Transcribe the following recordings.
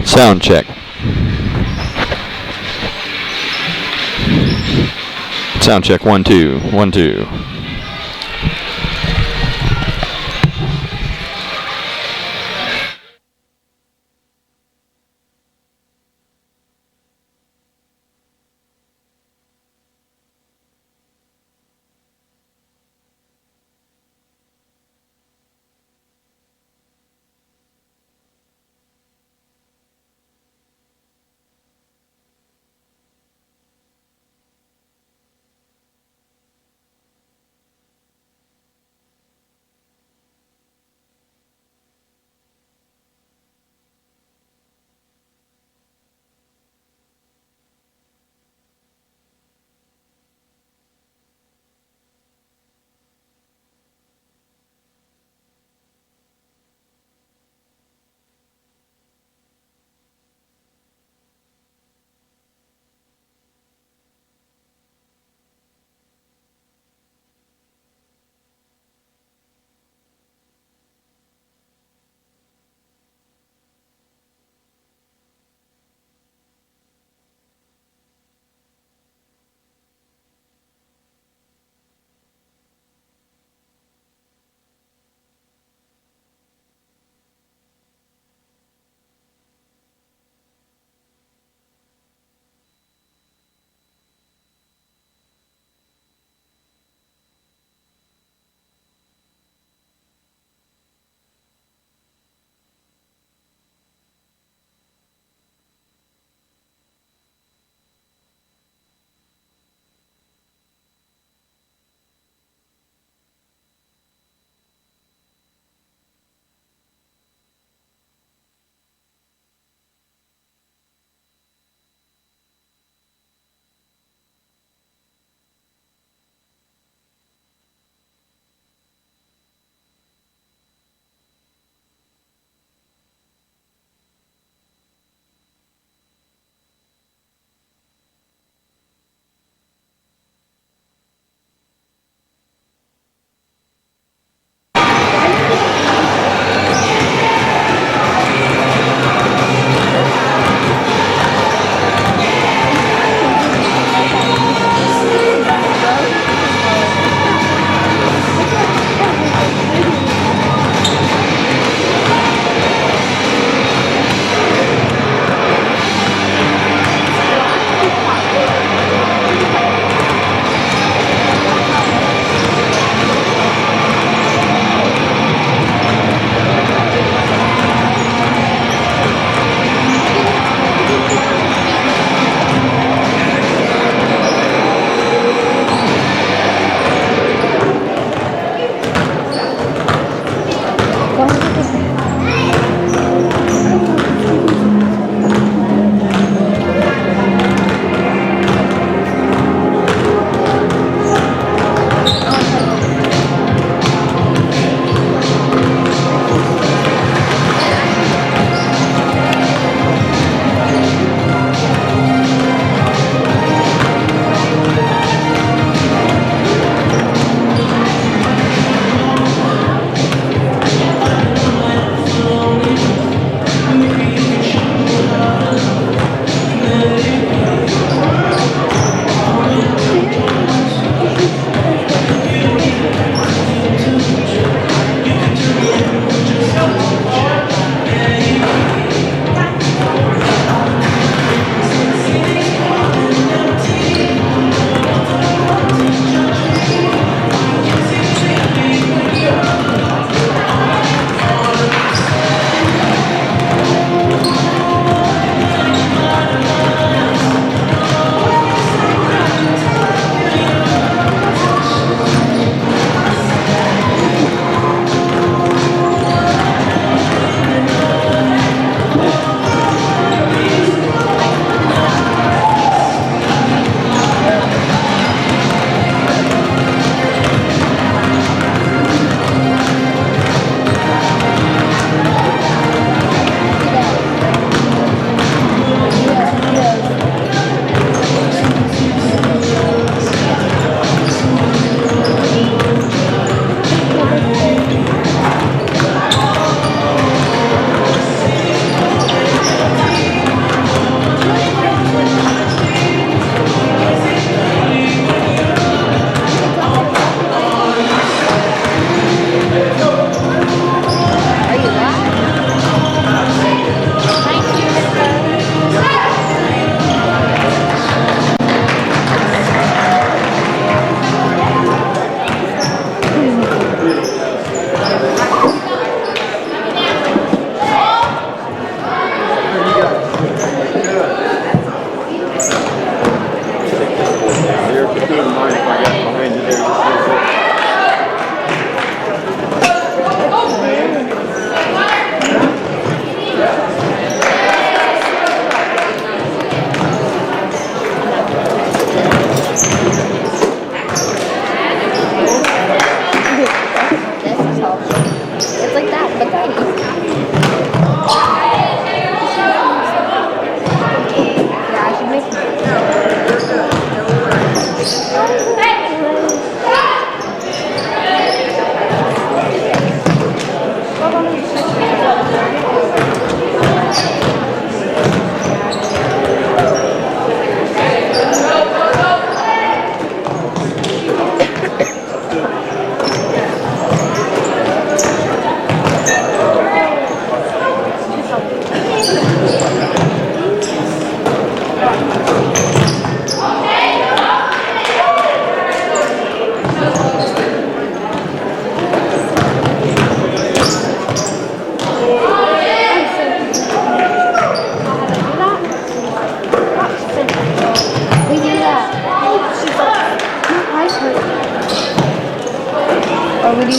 Sound check. Sound check, 1 2 1 2.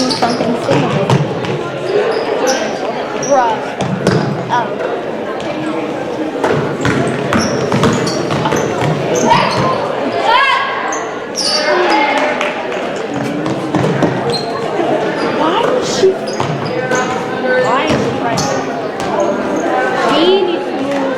singing something singable. Bruh. Oh. Why is she? Why is she pregnant? She needs to move.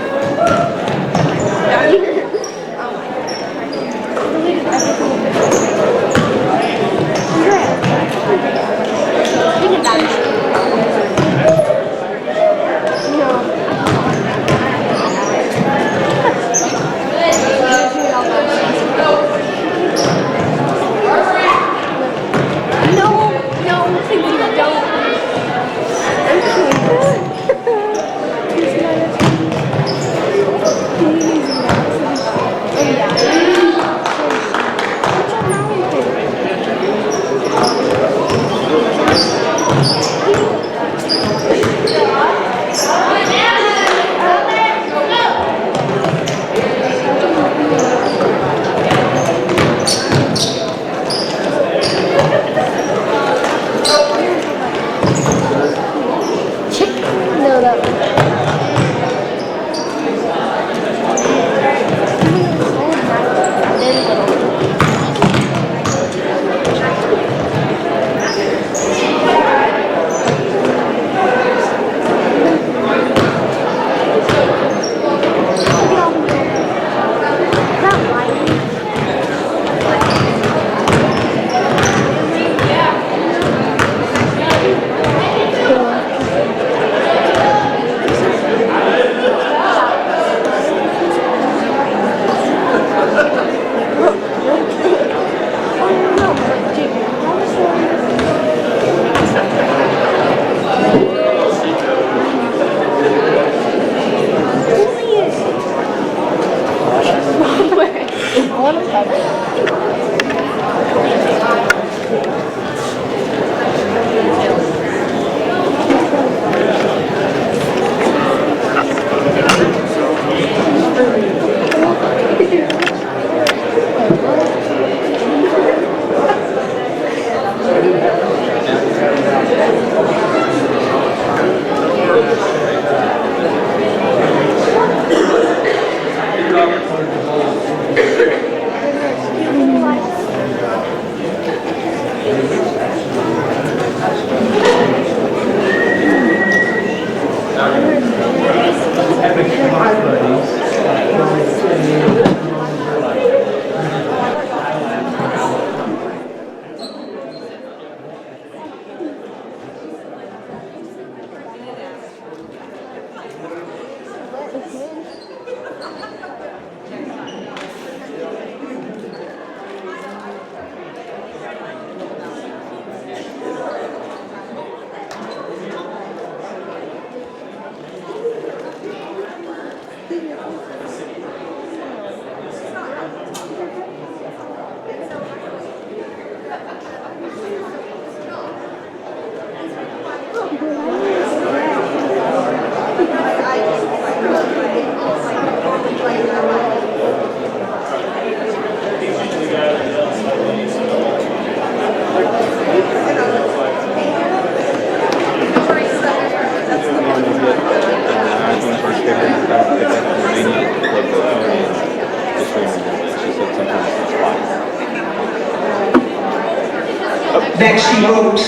That she wrote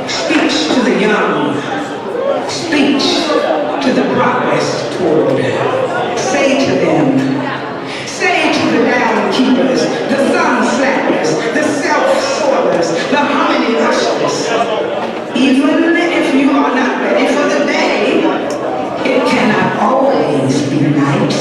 speech to the young, speech to the progress toward. Say to them, say to the down keepers, the sun slackers, the self-soilers, the harmony rushers, even if you are not ready for the day, it cannot always be night.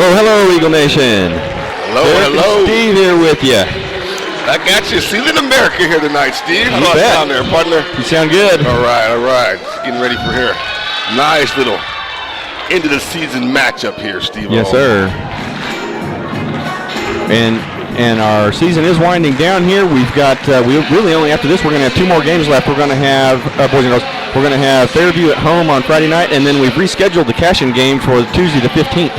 Hello, Eagle Nation. Hello, Eric hello. and Steve here with you. I got you. Seiling America here tonight, Steve. How You about bet. down there, partner? You sound good. All right. Getting ready for here. Nice little end of the season matchup here, Steve. Yes, sir. And our season is winding down here. We've got we really only after this we're going to have 2 more games left. We're going to have boys and girls. We're going to have Fairview at home on Friday night, and then we've rescheduled the cash-in game for Tuesday the 15th.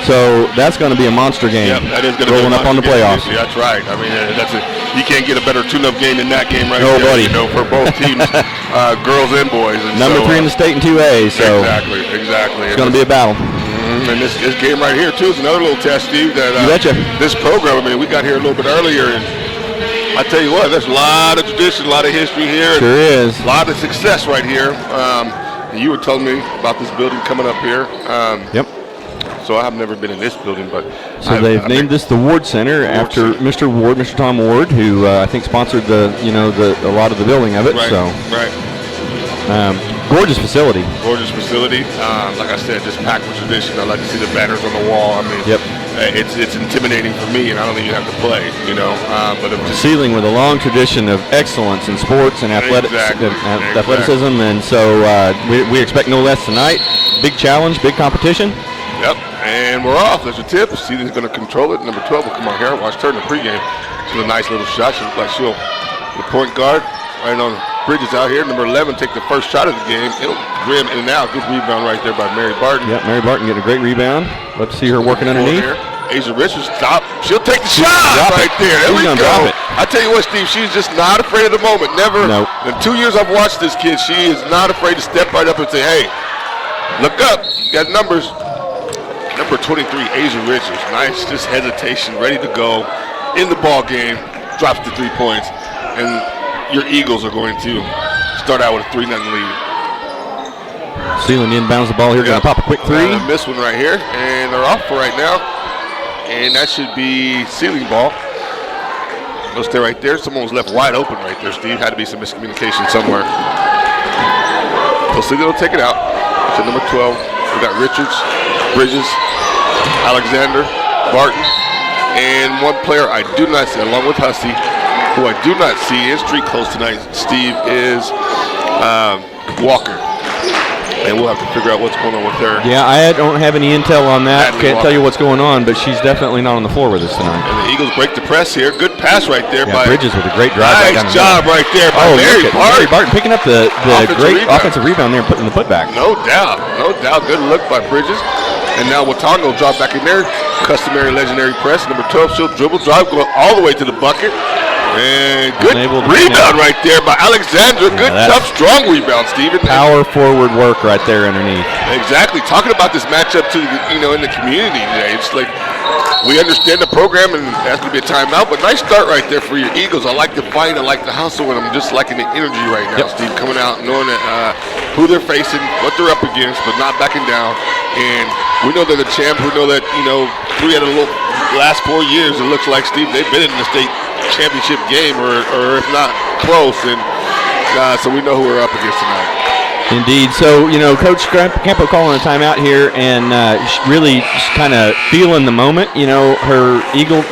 So that's going to be a monster game. Yep, that is going to rolling be up on the playoffs. Yeah, that's right. I mean, you can't get a better tune-up game than that game right No, there. buddy. You know, for both teams, girls and boys. And Number 3 in the state in 2A. So exactly. it's going to be a battle. And this game right here, too, is another little test, Steve, that You betcha. this program, I mean, we got here a little bit earlier, and I tell you what, there's a lot of tradition, a lot of history here. Sure is. A lot of success right here. You were telling me about this building coming up here. Yep. So I've never been in this building, but So they've named this the Ward Center after Mr. Ward, Mr. Tom Ward, who I think sponsored a lot of the building of it. Right, so right. gorgeous facility. Gorgeous facility. Like I said, just packed with tradition. I like to see the banners on the wall. I mean, Yep. It's intimidating for me, and I don't think you have to play, you know. But it just Seiling with a long tradition of excellence in sports and athleticism, and so we expect no less tonight. Big challenge, big competition. Yep, and we're off. There's a tip. Seeling's going to control it. Number 12 will come on here. Watch her in the pregame. She's a nice little shot. She looks like she'll the point guard right on Bridges out here. Number 11 take the first shot of the game. It'll rim in and out. Good rebound right there by Mary Barton. Yeah, Mary Barton getting a great rebound. Love to see her working underneath. Asia Richards, stop. She'll take the shot right there. There we go. Drop it. I tell you what, Steve, she's just not afraid of the moment. Never. Nope. In 2 years I've watched this kid, she is not afraid to step right up and say, hey, look up. You got numbers. Number 23, Asia Richards. Nice, just hesitation, ready to go in the ball game. Drops to 3 points, and your Eagles are going to start out with a 3-0 lead. Seiling inbounds the ball here. Going to pop a quick 3. Miss one right here, and they're off for right now. And that should be Seiling ball. They'll stay right there. Someone was left wide open right there, Steve. Had to be some miscommunication somewhere. So Seiling will take it out. To number 12. We got Richards, Bridges, Alexander, Barton, and one player I do not see, along with Hussey, who I do not see in street clothes tonight, Steve, is Walker. And we'll have to figure out what's going on with her. Yeah, I don't have any intel on that. Natalie Can't tell you what's going on, but she's definitely not on the floor with us tonight. And the Eagles break the press here. Good pass right there by Bridges with a great drive. Nice job right there by Mary Mary Barton. Barton picking up the great offensive rebound there and putting the putback. No doubt. Good look by Bridges. And now Watonga will drop back in there. Customary legendary press. Number 12, she'll dribble, drive, go all the way to the bucket. And good rebound right there by Alexandra. Good, tough, strong rebound, Steven. Power forward work right there underneath. Exactly. Talking about this matchup to in the community today. It's like we understand the program and that's going to be a timeout, but nice start right there for your Eagles. I like the fight. I like the hustle, and I'm just liking the energy right now, Steve, coming out knowing that who they're facing, what they're up against, but not backing down. And we know they're the champs. We know that, 3 out of the last 4 years, it looks like, Steve, they've been in the state championship game or if not close, and so we know who we're up against tonight. Indeed. So, Coach Campo calling a timeout here and really just kind of feeling the moment. Her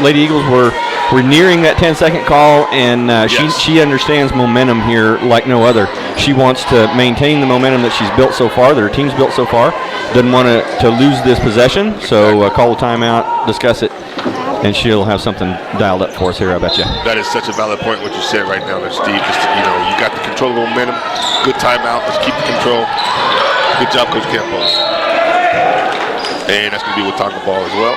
Lady Eagles were nearing that 10-second call, and she understands momentum here like no other. She wants to maintain the momentum that she's built so far, that her team's built so far. Doesn't want to lose this possession, so call a timeout, discuss it, and she'll have something dialed up for us here, I bet you. That is such a valid point what you said right now there, Steve. Just, you got the control of the momentum. Good timeout. Let's keep the control. Good job, Coach Campos. And that's going to be Watonga ball as well.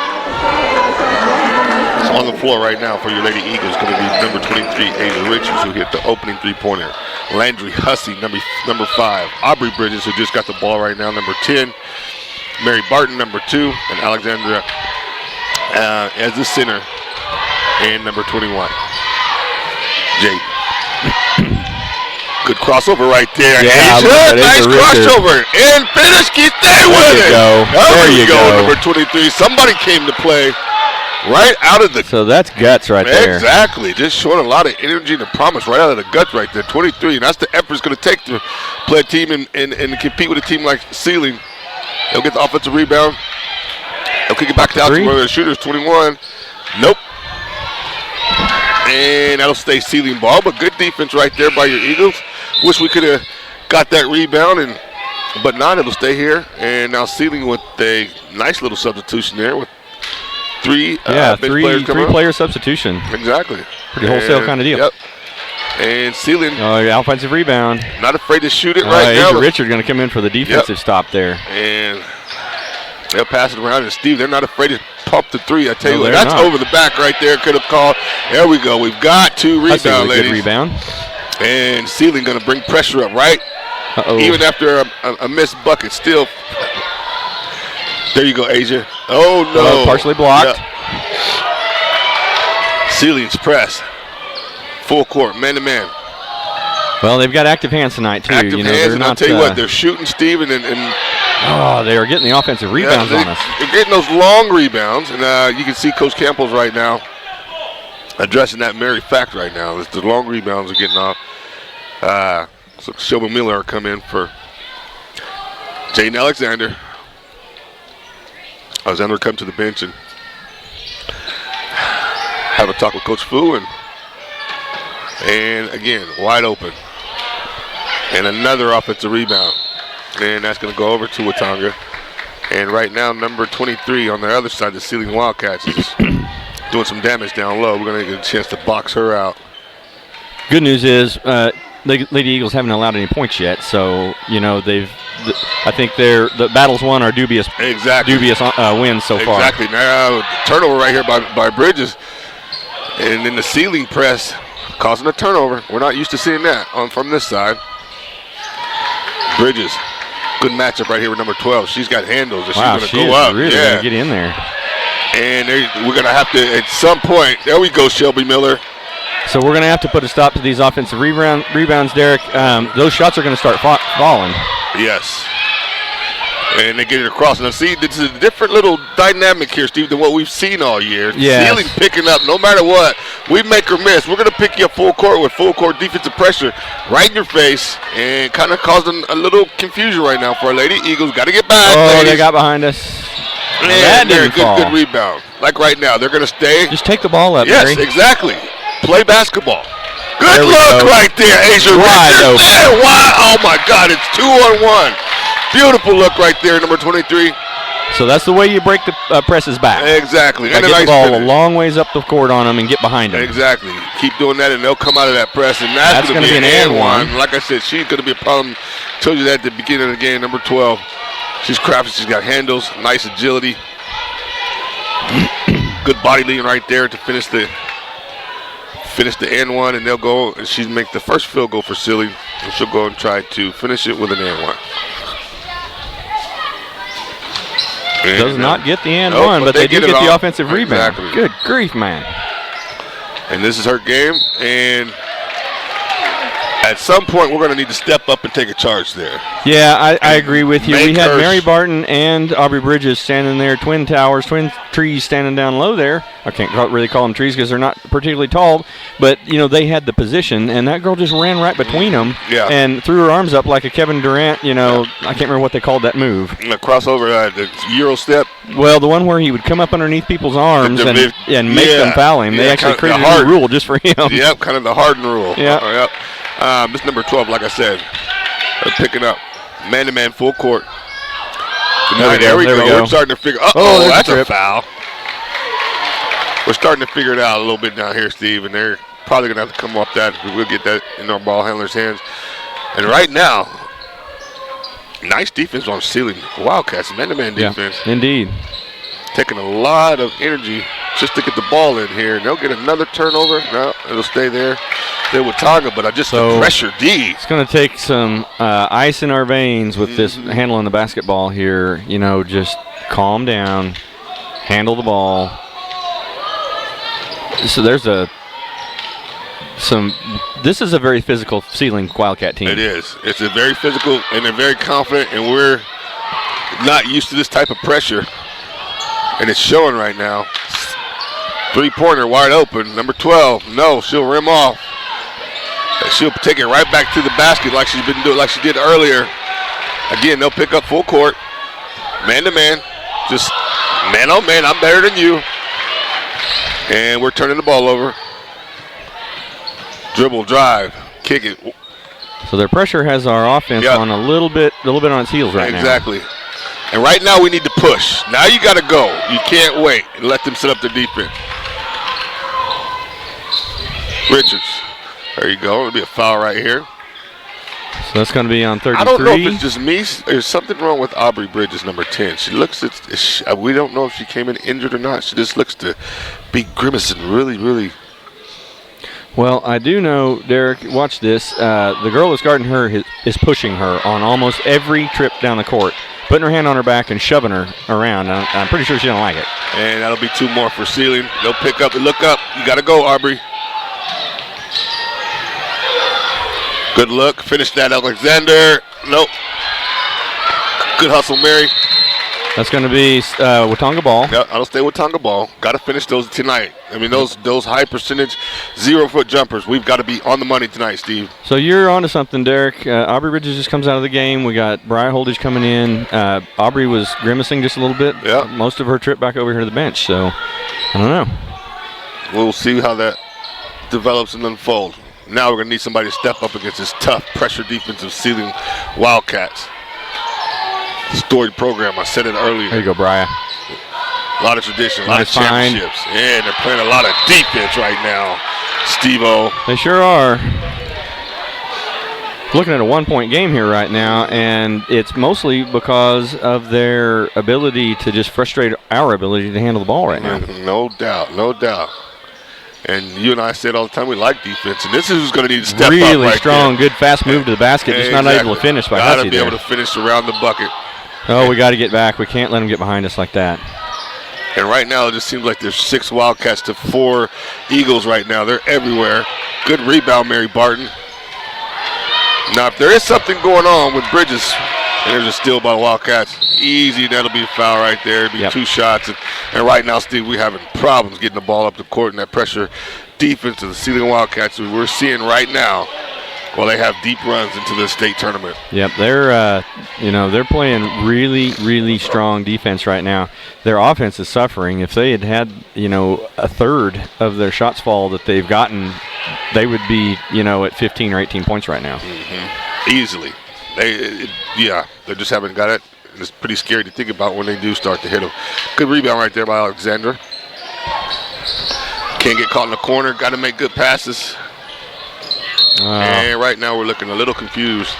So on the floor right now for your Lady Eagles going to be number 23, Asia Richards, who hit the opening three-pointer. Landry Hussey, number 5. Aubrey Bridges, who just got the ball right now, number 10. Mary Barton, number 2. And Alexandra as the center, and number 21, Jade. Good crossover right there. Yeah, nice crossover. And Finisky, stay with it. There you go. Number 23. Somebody came to play right out of the. So that's guts right there. Exactly. Just showing a lot of energy and promise right out of the guts right there. 23. And that's the effort it's going to take to play a team and compete with a team like Seiling. They'll get the offensive rebound. They'll kick it back out to where the shooter's 21. Nope. And that'll stay Seiling ball, but good defense right there by your Eagles. Wish we could have got that rebound, but not. It'll stay here. And now Seiling with a nice little substitution there with three player substitution. Exactly. Pretty wholesale kind of deal. Yep. And Seiling. Offensive rebound. Not afraid to shoot it right now. Richard going to come in for the defensive stop there. And they'll pass it around. And Steve, they're not afraid to pump the three. I tell you what, that's over the back right there. Could have called. There we go. We've got 2 rebounds, ladies. Good rebound. And Seiling going to bring pressure up, right? Even after a missed bucket, still. There you go, Asia. Oh, no. Partially blocked. Yep. Seiling's press. Full court, man-to-man. Well, they've got active hands tonight, too. Active hands, and I'll tell you what, they're shooting, Steve, and they are getting the offensive rebounds on us. They're getting those long rebounds, and you can see Coach Campbell's right now addressing that very fact right now. The long rebounds are getting off. So Shelby Miller will come in for Jaden Alexander. Alexander will come to the bench and have a talk with Coach Fu, and again, wide open. And another offensive rebound. And that's going to go over to Watonga. And right now, number 23 on the other side, the Seiling Wildcats, is doing some damage down low. We're going to get a chance to box her out. Good news is Lady Eagles haven't allowed any points yet, so I think the battles won are dubious wins so far. Exactly. Now turnover right here by Bridges, and then the Seiling press causing a turnover. We're not used to seeing that from this side. Bridges, good matchup right here with number 12. She's got handles, and she's going to go up. Really going to get in there. And we're going to have to at some point. There we go, Shelby Miller. So we're going to have to put a stop to these offensive rebounds, Derek. Those shots are going to start falling. Yes. And they get it across. Now, see, this is a different little dynamic here, Steve, than what we've seen all year. Yes. Seiling picking up no matter what. We make or miss. We're going to pick you up full court with full court defensive pressure right in your face and kind of causing a little confusion right now for our Lady Eagles. Got to get back, ladies. They got behind us. And good rebound. Like right now, they're going to stay. Just take the ball up, Yes, Mary. Exactly. Play basketball. Good look right there, Asia. Wide open. Oh, my God. It's 2-on-1. Beautiful look right there, number 23. So that's the way you break the presses back. Exactly. And get the ball a long ways up the court on them and get behind them. Exactly. Keep doing that, and they'll come out of that press. And that's going to be an and one. Like I said, she's going to be a problem. Told you that at the beginning of the game, number 12. She's crafty. She's got handles, nice agility. Good body lean right there to finish the and one, and they'll go, and she'll make the first field goal for Seiling, and she'll go and try to finish it with an and one. Does not get the and one, but they do get the offensive rebound. Exactly. Good grief, man. And this is her game, and at some point we're going to need to step up and take a charge there. Yeah, I agree with you. We had Mary Barton and Aubrey Bridges standing there, twin trees standing down low there. I can't really call them trees because they're not particularly tall, but they had the position, and that girl just ran right between them and threw her arms up like a Kevin Durant. I can't remember what they called that move. The crossover, the Euro step. Well, the one where he would come up underneath people's arms and make them foul him. They actually created a new rule just for him. Yep, kind of the Harden rule. Yeah. Yep. This number 12, like I said, they're picking up man-to-man full court. There we go. We're starting to figure. That's a foul. We're starting to figure it out a little bit down here, Steve, and they're probably going to have to come off that. We'll get that in our ball handlers' hands. And right now, nice defense on Seiling Wildcats, man-to-man defense. Indeed. Taking a lot of energy just to get the ball in here. And they'll get another turnover. No, it'll stay there. They're Watonga, but the pressure D. It's going to take some ice in our veins with this handling the basketball here. Just calm down, handle the ball. So this is a very physical Seiling Wildcat team. It is. It's a very physical, and they're very confident, and we're not used to this type of pressure. And it's showing right now. Three-pointer wide open. Number 12. No, she'll rim off. She'll take it right back to the basket like she's been doing, like she did earlier. Again, they'll pick up full court. Man to man. Just Man, oh man, I'm better than you. And we're turning the ball over. Dribble, drive, kick it. So their pressure has our offense on a little bit on its heels right now. Exactly. And right now we need to push. Now you got to go. You can't wait and let them set up their defense. Richards. There you go. It'll be a foul right here. So that's going to be on 33. I don't know if it's just me. There's something wrong with Aubrey Bridges, number 10. She looks, we don't know if she came in injured or not. She just looks to be grimacing really, really. Well, I do know, Derek, watch this. The girl that's guarding her is pushing her on almost every trip down the court, putting her hand on her back and shoving her around. I'm pretty sure she don't like it. And that'll be 2 more for Seiling. They'll pick up and look up. You got to go, Aubrey. Good look. Finish that, Alexander. Nope. Good hustle, Mary. That's going to be Watonga ball. Yeah, I'll stay with Watonga ball. Got to finish those tonight. I mean, those high percentage 0-foot jumpers. We've got to be on the money tonight, Steve. So you're onto something, Derek. Aubrey Bridges just comes out of the game. We got Briar Holdridge coming in. Aubrey was grimacing just a little bit. Yeah. Most of her trip back over here to the bench. So I don't know. We'll see how that develops and unfolds. Now we're going to need somebody to step up against this tough pressure defensive Seiling Wildcats. Storied program. I said it earlier. There you go, Briar. A lot of tradition, a lot of championships. And they're playing a lot of defense right now, Steve-O. They sure are. Looking at a 1-point game here right now, and it's mostly because of their ability to just frustrate our ability to handle the ball right now. No doubt, no doubt. And you and I said all the time we like defense, and this is who's going to need to step up really strong, good fast move to the basket, just not able to finish by Hutchie there. Got to be able to finish around the bucket. Oh, we got to get back. We can't let them get behind us like that. And right now it just seems like there's 6 Wildcats to 4 Eagles right now. They're everywhere. Good rebound, Mary Barton. Now, if there is something going on with Bridges, and there's a steal by the Wildcats, easy, that'll be a foul right there. It'll be 2 shots. And right now, Steve, we're having problems getting the ball up the court, and that pressure defense of the Seiling Wildcats we're seeing right now. Well, they have deep runs into the state tournament. Yep, they're playing really, really strong defense right now. Their offense is suffering. If they had a third of their shots fall that they've gotten, they would be at 15 or 18 points right now. Mm-hmm. Easily. They just haven't got it. It's pretty scary to think about when they do start to hit them. Good rebound right there by Alexander. Can't get caught in the corner. Got to make good passes. And right now we're looking a little confused.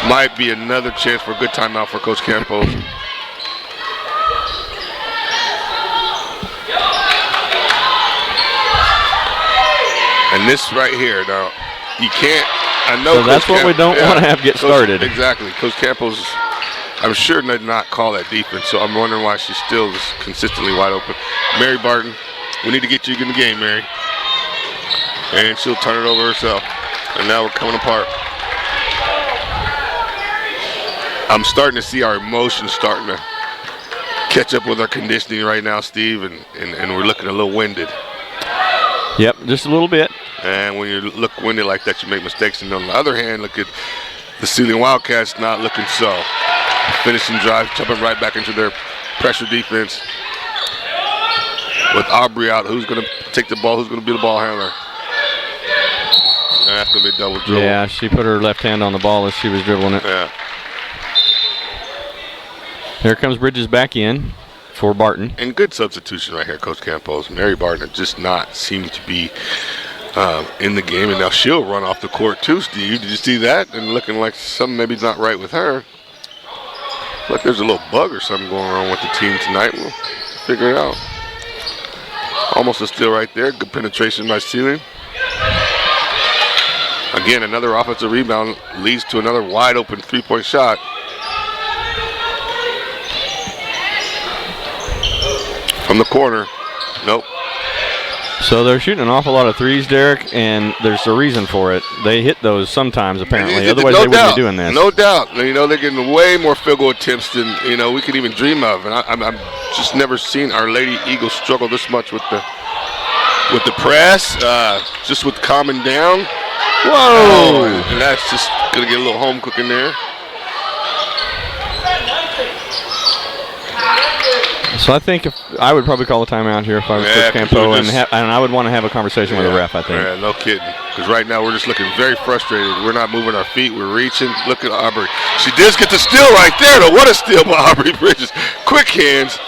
Might be another chance for a good timeout for Coach Campos. And this right here, now, you can't, I know. So that's what we don't want to have get started. Exactly. Coach Campos, I'm sure did not call that defense, so I'm wondering why she still is consistently wide open. Mary Barton, we need to get you in the game, Mary. And she'll turn it over herself. And now we're coming apart. I'm starting to see our emotions starting to catch up with our conditioning right now, Steve, and we're looking a little winded. Yep, just a little bit. And when you look winded like that, you make mistakes. And on the other hand, look at the Seiling Wildcats not looking so. Finishing drive, jumping right back into their pressure defense. With Aubrey out, who's going to take the ball? Who's going to be the ball handler? And that's going to be a double dribble. Yeah, she put her left hand on the ball as she was dribbling it. Yeah. There comes Bridges back in for Barton. And good substitution right here, Coach Campos. Mary Barton just not seemed to be in the game. And now she'll run off the court too, Steve. Did you see that? And looking like something maybe's not right with her. Like there's a little bug or something going on with the team tonight. We'll figure it out. Almost a steal right there. Good penetration by Seiling. Again, another offensive rebound leads to another wide open 3-point shot. From the corner. Nope. So they're shooting an awful lot of threes, Derek, and there's a reason for it. They hit those sometimes, apparently. Otherwise, they wouldn't be doing this. No doubt. They're getting way more field goal attempts than we could even dream of. And I'm just never seen our Lady Eagles struggle this much with the press, just with calming down. Whoa! And that's just gonna get a little home cooking there. So I think I would probably call a timeout here if I was Coach Campo, and I would want to have a conversation with the ref, I think. Yeah, no kidding. Because right now we're just looking very frustrated. We're not moving our feet. We're reaching. Look at Aubrey. She does get the steal right there, though. What a steal by Aubrey Bridges. Quick hands.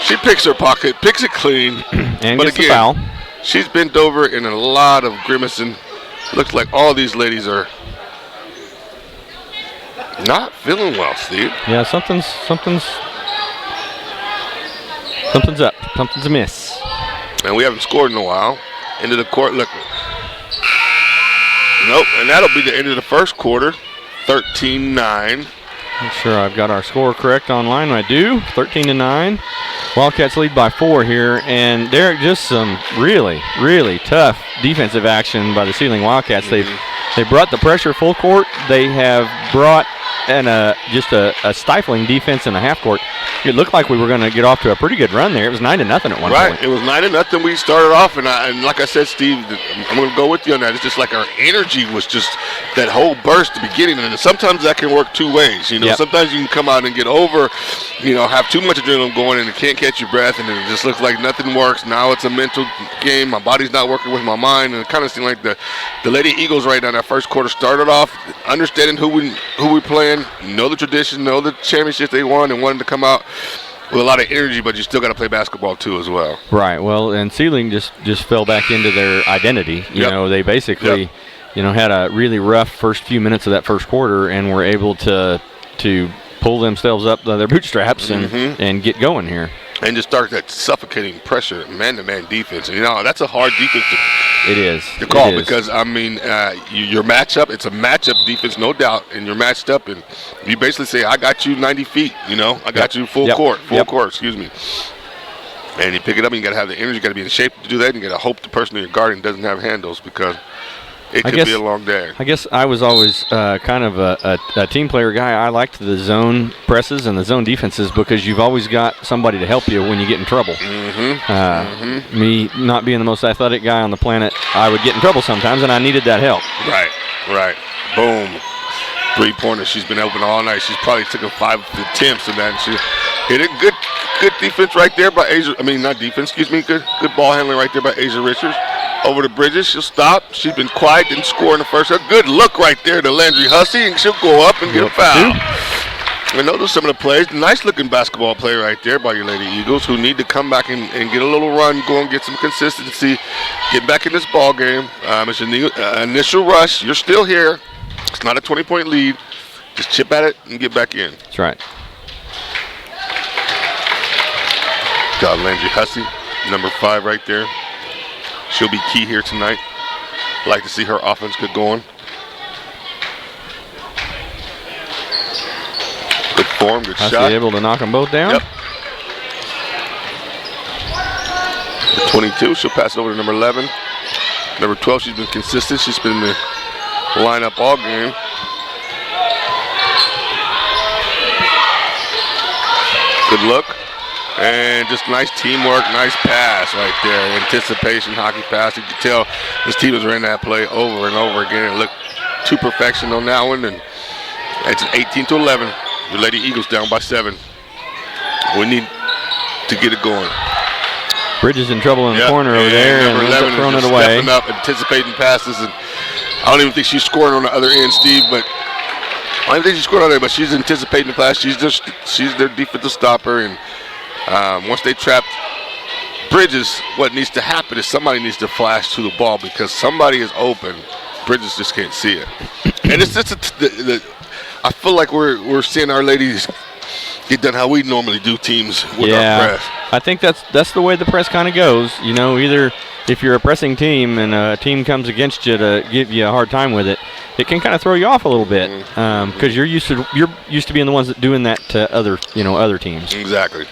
She picks her pocket, picks it clean. And but gets again, the foul. She's bent over in a lot of grimacing. Looks like all these ladies are not feeling well, Steve. Yeah, something's up. Something's amiss. And we haven't scored in a while. Into the court, look. Nope, and that'll be the end of the first quarter. 13-9. Not sure I've got our score correct online. I do. 13-9. Wildcats lead by 4 here, and Derek, just some really, really tough defensive action by the Seiling Wildcats. They brought the pressure full court. They have brought just a stifling defense in the half court. It looked like we were going to get off to a pretty good run there. It was 9-0 at one point. Right, it was 9-0. We started off, and like I said, Steve, I'm going to go with you on that. It's just like our energy was just that whole burst at the beginning, and sometimes that can work two ways. You know, sometimes you can come out and get over, have too much adrenaline going, and you can't catch your breath, and it just looks like nothing works. Now it's a mental game. My body's not working with my mind, and it kind of seemed like the Lady Eagles right now in that first quarter started off understanding who we playing, know the tradition, know the championship they won, and wanted to come out with a lot of energy, but you still got to play basketball too as well. Right. Well, and Seiling just fell back into their identity. You know, they basically, had a really rough first few minutes of that first quarter, and were able to pull themselves up their bootstraps and get going here. And just start that suffocating pressure, man-to-man defense. And, that's a hard defense to call because, your matchup, it's a matchup defense, no doubt, and you're matched up. And you basically say, I got you 90 feet, I got you full court, excuse me. And you pick it up, and you got to have the energy, you got to be in shape to do that, and you got to hope the person in your guarding doesn't have handles because it could be a long day. I guess I was always kind of a team player guy. I liked the zone presses and the zone defenses because you've always got somebody to help you when you get in trouble. Me not being the most athletic guy on the planet, I would get in trouble sometimes, and I needed that help. Right. Boom. Three-pointer. She's been open all night. She's probably taken 5 attempts in that, and she hit it. Good defense right there by Asia. Not defense, excuse me. Good ball handling right there by Asia Richards. Over to Bridges, she'll stop. She's been quiet, didn't score in the first. A good look right there to Landry Hussey, and she'll go up and get a foul. And those are some of the plays. Nice-looking basketball play right there by your Lady Eagles, who need to come back and get a little run, go and get some consistency, get back in this ball game. It's an initial rush. You're still here. It's not a 20-point lead. Just chip at it and get back in. That's right. Got Landry Hussey, number 5 right there. She'll be key here tonight. Like to see her offense get going. Good form, good shot. Able to knock them both down. Yep. 22, she'll pass it over to number 11. Number 12, she's been consistent. She's been in the lineup all game. Good look. And just nice teamwork, nice pass right there. Anticipation, hockey pass. You can tell this team has ran that play over and over again. It looked to perfection on that one. And it's 18-11. The Lady Eagles down by 7. We need to get it going. Bridges in trouble in the corner over there, and ends up throwing it away. Stepping up, anticipating passes. And I don't even think she's scoring on the other end, Steve, but I don't think she's scoring on there, but she's anticipating the pass. She's their defensive stopper, and once they trap Bridges, what needs to happen is somebody needs to flash to the ball because somebody is open. Bridges just can't see it. And it's just I feel like we're seeing our ladies get done how we normally do teams with our press. I think that's the way the press kind of goes. Either if you're a pressing team and a team comes against you to give you a hard time with it, it can kind of throw you off a little bit because you're used to being the ones that doing that to other teams. Exactly.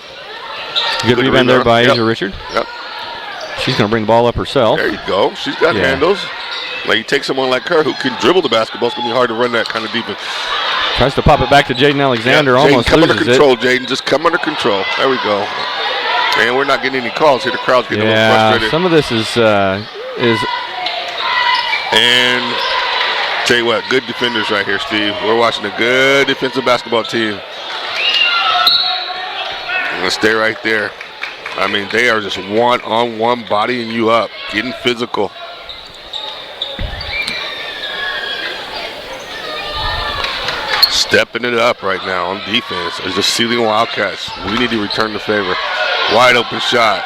Good rebound there by Asia Richard. Yep. She's going to bring the ball up herself. There you go. She's got handles. Like you take someone like her who can dribble the basketball, it's going to be hard to run that kind of defense. Tries to pop it back to Jaden Alexander. Almost come loses under control, Jaden. Just come under control. There we go. And we're not getting any calls here. The crowd's getting a little frustrated. Some of this is. And tell you what, good defenders right here, Steve. We're watching a good defensive basketball team. And stay right there. I mean, they are just one-on-one bodying you up, getting physical. Stepping it up right now on defense. As the Seiling Wildcats, we need to return the favor. Wide open shot.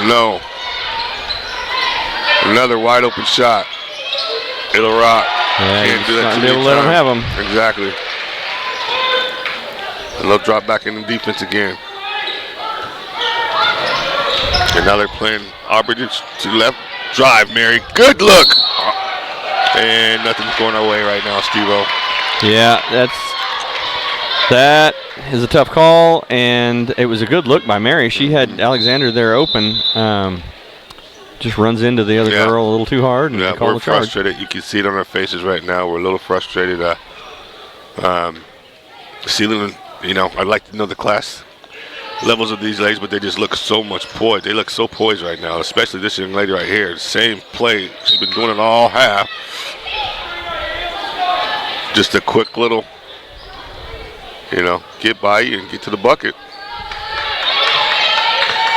No. Another wide open shot. It'll rock. Yeah, can't do that not too be able many to let them have them. times. Exactly. And they'll drop back in the defense again. And now they're playing Aubrey to left. Drive, Mary. Good look. And nothing's going our way right now, Steve-O. Yeah, that is a tough call, and it was a good look by Mary. She had Alexander there open. Just runs into the other girl a little too hard, and yeah, call we're the charge. frustrated. You can see it on our faces right now. We're a little frustrated. Seiling, you know, I'd like to know the class levels of these ladies, but they just look so much poised. They look so poised right now, especially this young lady right here. Same play. She's been doing it all half. Just a quick little, you know, get by you and get to the bucket.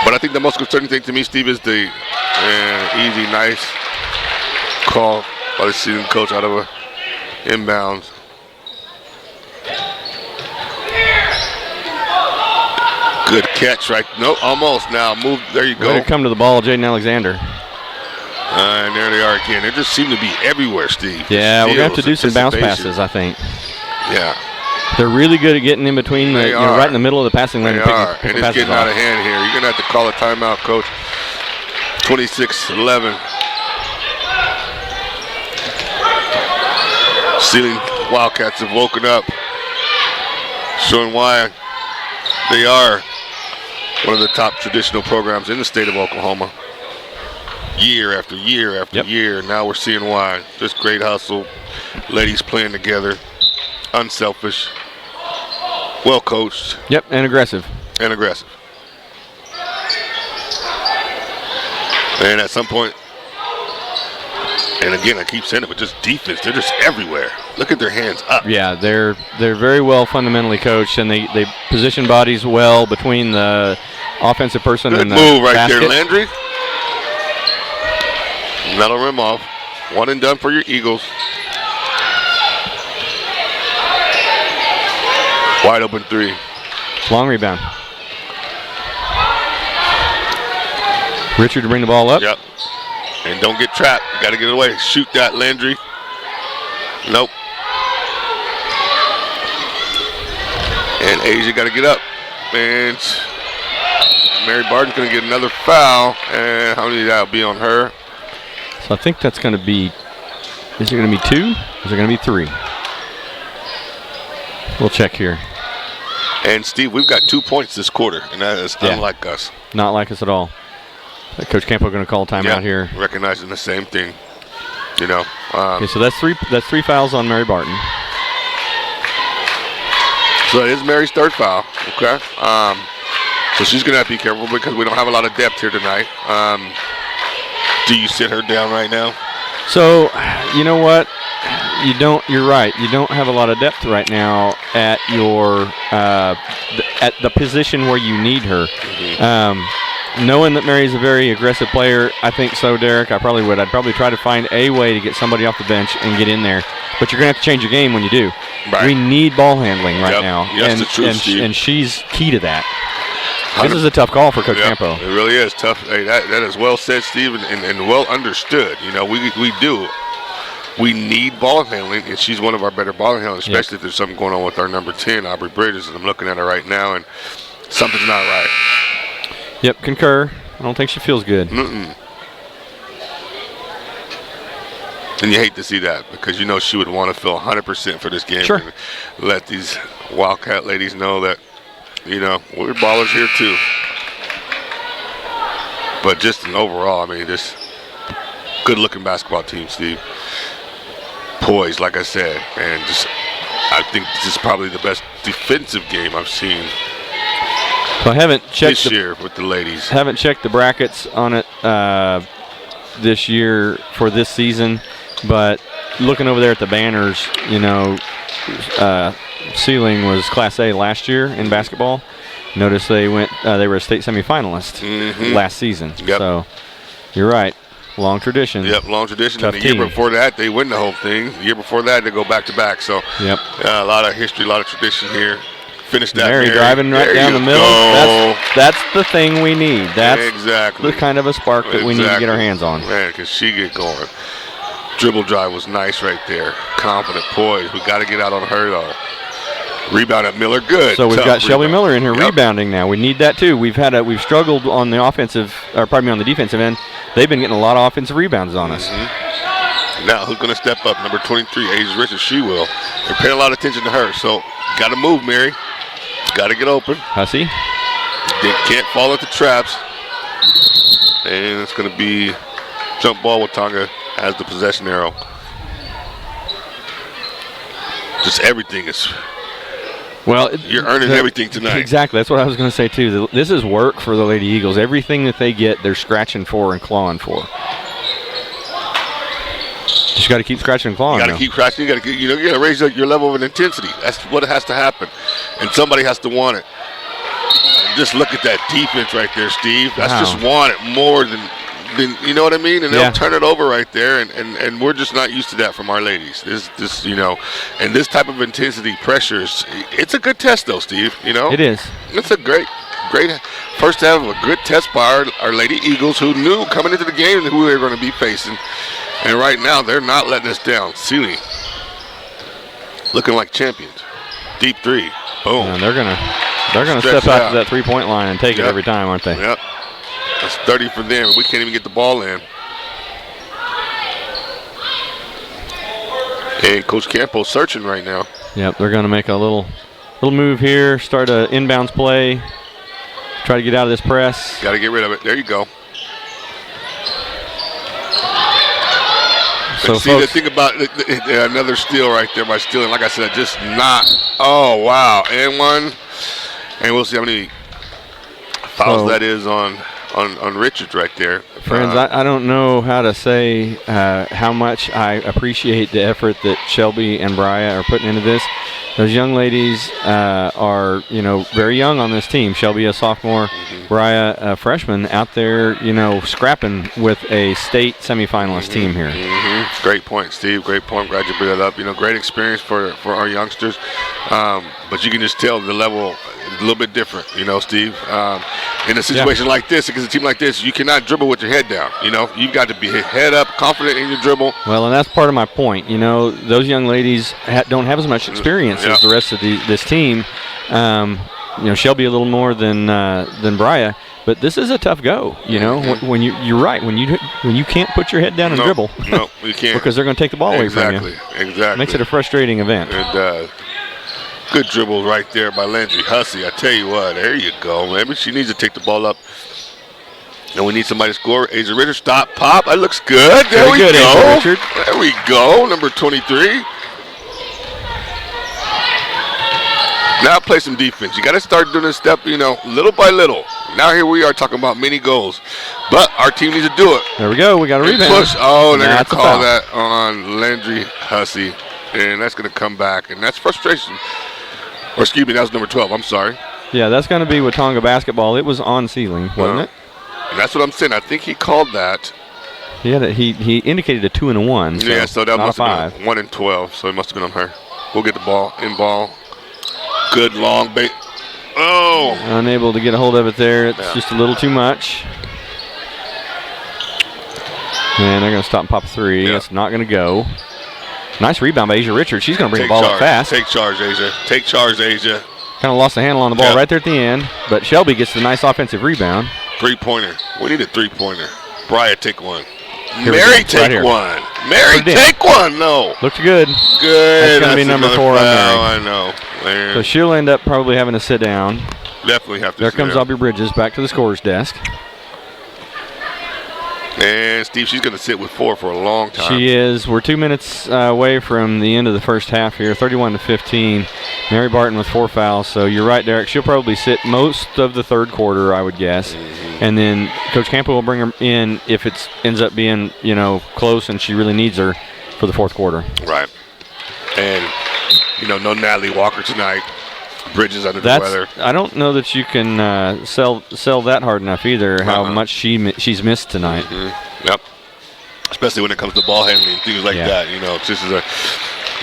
But I think the most concerning thing to me, Steve, is the easy, nice call by the Seiling coach out of a inbounds. Good catch, right? No, almost now. Move. There you go. Way to come to the ball, Jaden Alexander. And there they are again. They just seem to be everywhere, Steve. Yeah, we're going to have to do some bounce passes, I think. Yeah. They're really good at getting in between, right in the middle of the passing lane. They are, and it's getting out of hand here. You're going to have to call a timeout, Coach. 26-11. Seiling Wildcats have woken up, showing why they are one of the top traditional programs in the state of Oklahoma. Year after year after year. Now we're seeing why. Just great hustle. Ladies playing together. Unselfish. Well coached. Yep, and aggressive. And aggressive. And at some point, and again, I keep saying it, but just defense, they're just everywhere. Look at their hands up. Yeah, they're very well fundamentally coached, and they position bodies well between the offensive person and the move right basket. there, Landry. That'll rim off. One and done for your Eagles. Wide open three. Long rebound. Richard to bring the ball up. Yep. And don't get trapped. You got to get it away. Shoot that, Landry. Nope. And Asia got to get up. And Mary Barton's going to get another foul. And how many that'll be on her? So I think that's going to be, is it going to be 2? Is it going to be 3? We'll check here. And Steve, we've got 2 points this quarter, and that is unlike us. Not like us at all. Coach Campo going to call a timeout here. Recognizing the same thing. You know. Okay, so that's three fouls on Mary Barton. So that is Mary's third foul. Okay. So she's going to have to be careful because we don't have a lot of depth here tonight. Do you sit her down right now? So, you know what? You don't. You're right. You don't have a lot of depth right now at your at the position where you need her. Mm-hmm. Knowing that Mary's a very aggressive player, I think so, Derek. I probably would. I'd probably try to find a way to get somebody off the bench and get in there. But you're gonna have to change your game when you do. Right. We need ball handling right now, yes, the truth, Steve. And she's key to that. This is a tough call for Coach Campo. It really is tough. Hey, that is well said, Steve, and well understood. You know, we do. We need ball handling, and she's one of our better ball handlers, especially if there's something going on with our number 10, Aubrey Bridges, and I'm looking at her right now, and something's not right. Yep, concur. I don't think she feels good. Mm-mm. And you hate to see that because you know she would want to feel 100% for this game. Sure. And let these Wildcat ladies know that, you know, we're ballers here too. But just an overall, I mean, this good-looking basketball team, Steve. Poised, like I said, and just I think this is probably the best defensive game I've seen. So I haven't checked this year with the ladies. Haven't checked the brackets on it this year for this season, but looking over there at the banners, you know, Seiling was Class A last year in basketball, Notice they were a state semifinalist last season. Yep. So you're right. Long tradition. Yep, long tradition. Tough And the year team. before that, they win the whole thing. The year before that, they go back-to-back. So Yep. a lot of history, a lot of tradition here. Finish that. Mary driving right There down you the middle. go. That's the thing we need. That's exactly the kind of a spark that we need to get our hands on. Man, because she get going. Dribble drive was nice right there. Confident poise. We got to get out on her, though. Rebound at Miller, good. So we've Tough got Shelby rebound. Miller in here Yep. rebounding now. We need that too. We've struggled on the offensive, or pardon me, on the defensive end. They've been getting a lot of offensive rebounds on us. Now, who's going to step up? Number 23, Asia Richards. She will. They're paying a lot of attention to her. So, got to move, Mary. Got to get open. Hussey. They can't fall into traps. And it's going to be jump ball. Watonga has the possession arrow. Just everything is. Well, You're earning everything tonight. Exactly. That's what I was going to say too. This is work for the Lady Eagles. Everything that they get, they're scratching for and clawing for. Just got to keep scratching and clawing. You got to keep crashing. You got to raise your level of intensity. That's what has to happen, and somebody has to want it. And just look at that defense right there, Steve. That's just want it more than you know what I mean. And they'll turn it over right there, and we're just not used to that from our ladies. This and this type of intensity, pressures. It's a good test though, Steve. It is. It's a great first half of a good test by our Lady Eagles, who knew coming into the game who they were going to be facing. And right now, they're not letting us down. Seiling looking like champions. Deep three. Boom. And they're gonna step out to that 3-point line and take it every time, aren't they? Yep. That's 30 for them. We can't even get the ball in. And Coach Campo's searching right now. Yep. They're gonna make a little move here. Start an inbounds play. Try to get out of this press. Got to get rid of it. There you go. So see, the thing about another steal right there by stealing, like I said, just not. Oh, wow. And one. And we'll see how many fouls that is on Richards right there. Friends, I don't know how to say how much I appreciate the effort that Shelby and Brian are putting into this. Those young ladies are, very young on this team. Shelby, a sophomore, Brian, a freshman, out there, scrapping with a state semifinalist team here. Great point, Steve. Great point. Glad you bring that up. Great experience for our youngsters. But you can just tell the level a little bit different, Steve. In a situation like this, against a team like this, you cannot dribble with your head down. You've got to be head up, confident in your dribble. Well, and that's part of my point. Those young ladies don't have as much experience as the rest of this team. Shelby a little more than Brian. But this is a tough go, when you're right. When you can't put your head down and dribble. No, you can't. Because they're going to take the ball away from you. Exactly. Makes it a frustrating event. And good dribble right there by Landry Hussey. I tell you what, there you go. Maybe she needs to take the ball up. And we need somebody to score. Asia Richards, stop, pop. That looks good. There we go. There we go. Number 23. Now play some defense. You got to start doing this step, little by little. Now here we are talking about mini goals. But our team needs to do it. There we go. We got a rebound. Push. Oh, they're going to call that on Landry Hussey. And that's going to come back. And that's frustration. Or excuse me, that was number 12. I'm sorry. Yeah, that's going to be Watonga basketball. It was on Seiling, wasn't it? And that's what I'm saying. I think he called that. He indicated a 2 and a 1. So so that not must a have 5. been 1 and 12. So it must have been on her. We'll get the ball. In ball. Good long bait. Oh! Unable to get a hold of it there. It's just a little too much. And they're going to stop and pop a 3. It's not going to go. Nice rebound by Asia Richards. She's going to bring the ball up fast. Take charge, Asia. Take charge, Asia. Kind of lost the handle on the ball right there at the end. But Shelby gets the nice offensive rebound. Three-pointer. We need a three-pointer. Brian, take one. Mary, take one. Mary, take one. No. Looked good. Good. That's going to be number 4 on Mary. I know. Man. So she'll end up probably having to sit down. Definitely have to There sit comes down. Aubrey Bridges back to the scorer's desk. And Steve, she's going to sit with 4 for a long time. She is. We're 2 minutes away from the end of the first half here, 31-15. Mary Barton with 4 fouls. So you're right, Derek. She'll probably sit most of the third quarter, I would guess. And then Coach Campo will bring her in if it ends up being, close and she really needs her for the fourth quarter. Right. And, no Natalie Walker tonight. Bridges under the weather. I don't know that you can sell that hard enough either. How much she's missed tonight. Yep. Especially when it comes to ball handling, things like that. You know, this is a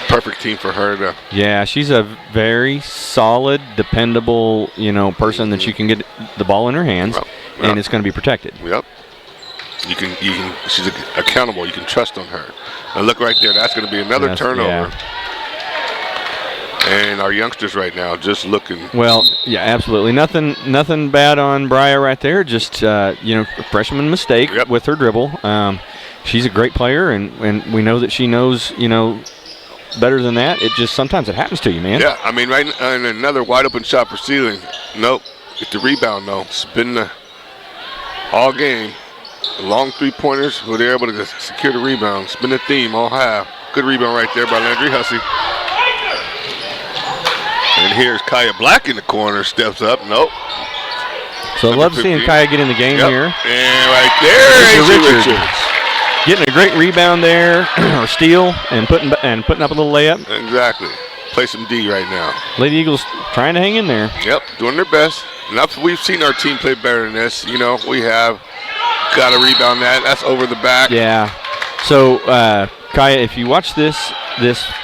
perfect team for her to. Yeah, she's a very solid, dependable, person that you can get the ball in her hands, and it's going to be protected. Yep. You can. She's accountable. You can trust on her. And look right there. That's going to be another turnover. Yeah. And our youngsters right now just looking. Well, yeah, absolutely. Nothing bad on Briar right there. Just freshman mistake with her dribble. She's a great player, and we know that she knows better than that. It just sometimes it happens to you, man. Yeah, I mean, and another wide open shot for Seiling. Nope. Get the rebound though. It's been all game. Long 3-pointers where they're able to secure the rebound. It's been a theme all half. Good rebound right there by Landry Hussey. And here's Kaya Black in the corner, steps up. Nope. So I love seeing Kaya get in the game here. And right there, Richards. Getting a great rebound there, or steal, and putting up a little layup. Exactly. Play some D right now. Lady Eagles trying to hang in there. Yep, doing their best. We've seen our team play better than this. We have got to rebound that. That's over the back. Yeah. So, Kaya, if you watch this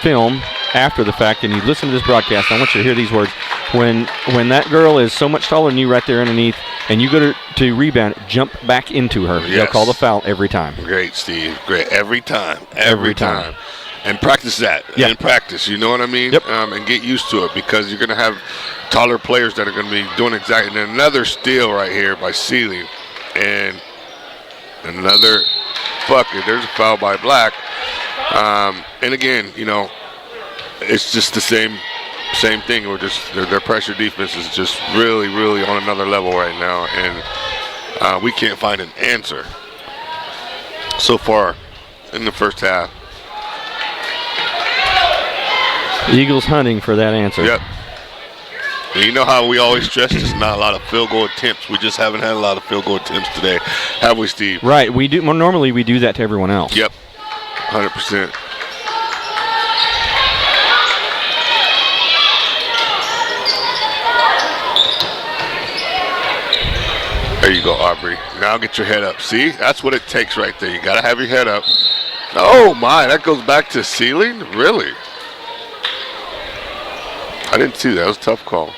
film after the fact and you listen to this broadcast, I want you to hear these words. When that girl is so much taller than you right there underneath, and you go to rebound, jump back into her. Yes. They'll call the foul every time. Great, Steve. Great. Every time. And practice that. Yeah. And practice, you know what I mean? Yep. And get used to it because you're going to have taller players that are going to be doing exactly. And another steal right here by Seiling. And another bucket. There's a foul by Black. And again, it's just the same thing. We're just their pressure defense is just really, really on another level right now, and we can't find an answer so far in the first half. Eagles hunting for that answer. Yep. And you know how we always stress just not a lot of field goal attempts. We just haven't had a lot of field goal attempts today, have we, Steve? Right. We do. Normally we do that to everyone else. Yep. 100%. There you go, Aubrey. Now get your head up. See, that's what it takes right there. You got to have your head up. Oh, my, that goes back to Seiling? Really? I didn't see that. That was a tough call.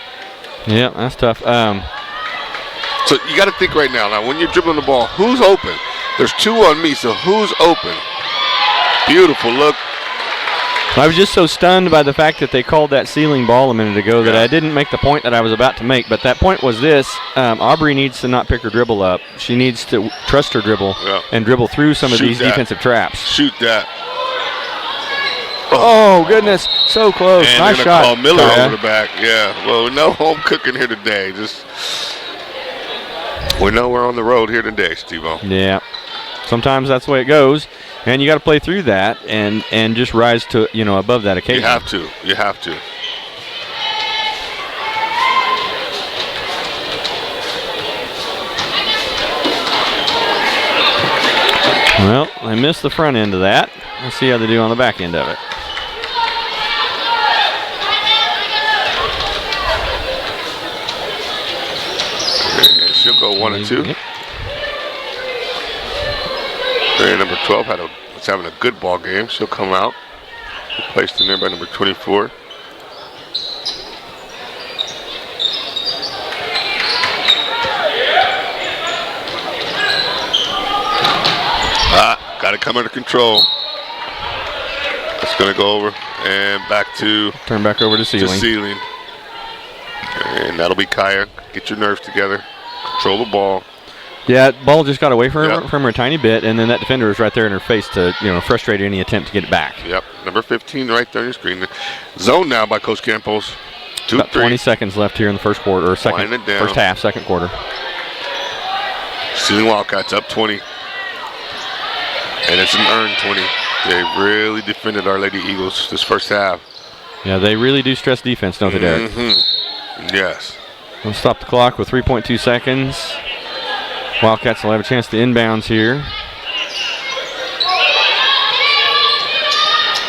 Yeah, that's tough. So you got to think right now. Now, when you're dribbling the ball, who's open? There's two on me, so who's open? Beautiful look. I was just so stunned by the fact that they called that Seiling ball a minute ago that I didn't make the point that I was about to make. But that point was this. Aubrey needs to not pick her dribble up. She needs to trust her dribble and dribble through some of these defensive traps. Shoot that. Oh, goodness. So close. And nice shot. Call Miller over the back. Yeah. Well, no home cooking here today. We know we're on the road here today, Steve-O. Yeah. Sometimes that's the way it goes. And you got to play through that and just rise to, above that occasion. You have to. You have to. Well, I missed the front end of that. Let's see how they do on the back end of it. And she'll go 1 and 2. Yep. And number 12 was having a good ball game. She'll come out. Replaced in there by number 24. Got to come under control. It's going to go over and turn back over to Seiling. And that'll be Kaya. Get your nerves together. Control the ball. Yeah, ball just got away from her a tiny bit, and then that defender was right there in her face to frustrate any attempt to get it back. Yep, number 15 right there on your screen. Zone now by Coach Campos. 2-3. 20 seconds left here in the first quarter, or first half, second quarter. Seiling Wildcats up 20. And it's an earned 20. They really defended our Lady Eagles this first half. Yeah, they really do stress defense, don't they, Derek? Mm-hmm. Yes. We'll stop the clock with 3.2 seconds. Wildcats will have a chance to inbounds here.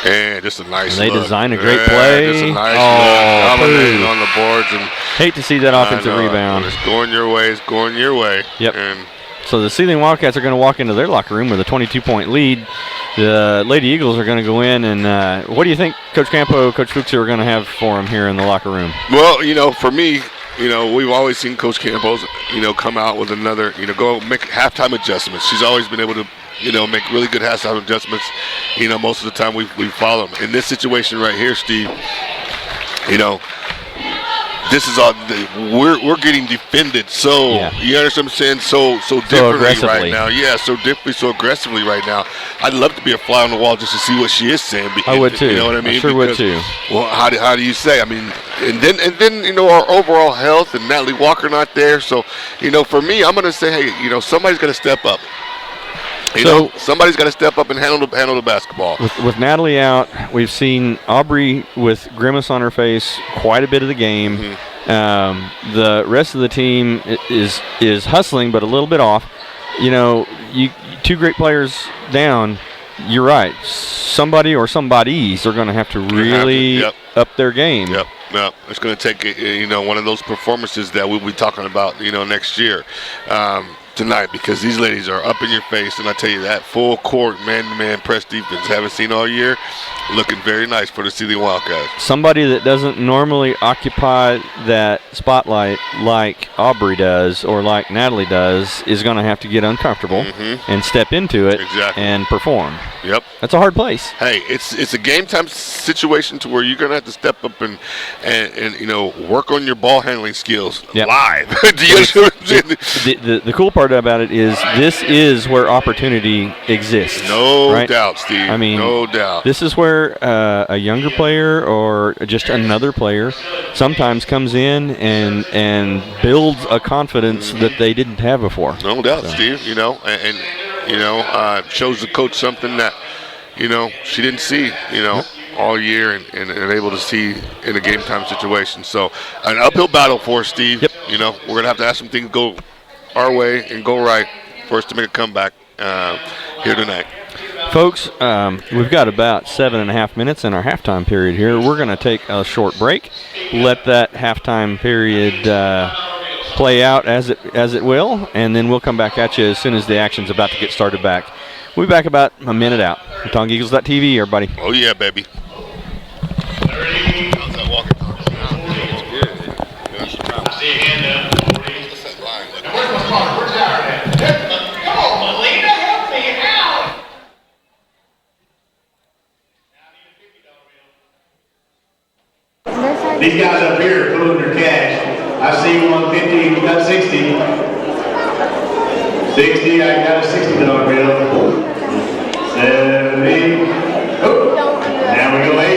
And just a nice They look. design a great play. Just a nice Oh, look. Dominating on the boards. And hate to see that offensive rebound. It's going your way. It's going your way. Yep. And so the Seiling Wildcats are going to walk into their locker room with a 22-point lead. The Lady Eagles are going to go in, and what do you think Coach Campo, Coach Fuchs are going to have for them here in the locker room? Well, for me, we've always seen Coach Campos, come out with another, go make halftime adjustments. She's always been able to, make really good halftime adjustments. Most of the time we follow them. In this situation right here, Steve, this is all we're getting defended. So you understand what I'm saying? So differently right now. Yeah, so differently, so aggressively right now. I'd love to be a fly on the wall just to see what she is saying. I would too. You know what I mean? I sure would too. Well, how do you say? I mean, and then our overall health and Natalie Walker not there. So for me, I'm gonna say, hey, somebody's gonna step up. Somebody's got to step up and handle the basketball. With Natalie out, we've seen Aubrey with grimace on her face quite a bit of the game. Mm-hmm. The rest of the team is hustling, but a little bit off. You two great players down. You're right. Somebody or somebodies are going to have to really up their game. Yep. No, it's going to take one of those performances that we'll be talking about next year. Tonight, because these ladies are up in your face, and I tell you that full court man-to-man press defense haven't seen all year, looking very nice for the Seiling Wildcats. Somebody that doesn't normally occupy that spotlight like Aubrey does or like Natalie does is going to have to get uncomfortable and step into it and perform. Yep, that's a hard place. Hey, it's a game time situation to where you're going to have to step up and work on your ball handling skills live. Do you the cool part about it is this is where opportunity exists. No doubt, Steve. I mean, no doubt. This is where a younger player or just another player sometimes comes in and builds a confidence that they didn't have before. No doubt, Steve. Shows the coach something that she didn't see. All year and able to see in a game time situation. So an uphill battle for us, Steve. Yep. We're gonna have to have some things go our way and go right for us to make a comeback here tonight. Folks, we've got about 7.5 minutes in our halftime period here. We're going to take a short break, let that halftime period play out as it will, and then we'll come back at you as soon as the action's about to get started back. We'll be back about a minute out. WatongaEagles.tv, everybody. Oh, yeah, baby. How's that walking? These guys up here are pulling their cash. I see 150, we got 60. 60, I got a $60 bill. 70. Oh, now we go 80.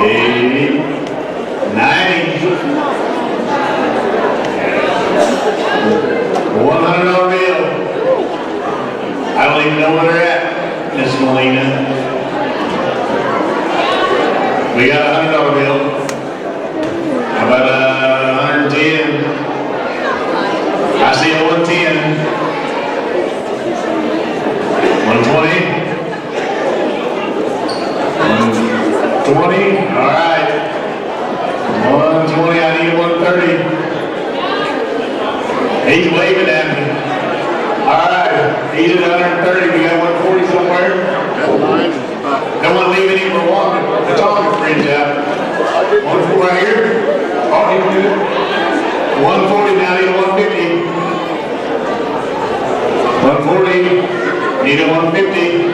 80. 90. $100 bill. I don't even know where they're at, Miss Molina. We got a $100 bill. How about 110? I see a 110. 120. 120. All right. 120. I need 130. He's waving at me. All right. He's at 130. We got 140 somewhere. Don't want to leave any for one. The target fringe out. 140 right here. Oh, he can do it. 140 now, need a 150. 140. Need a 150.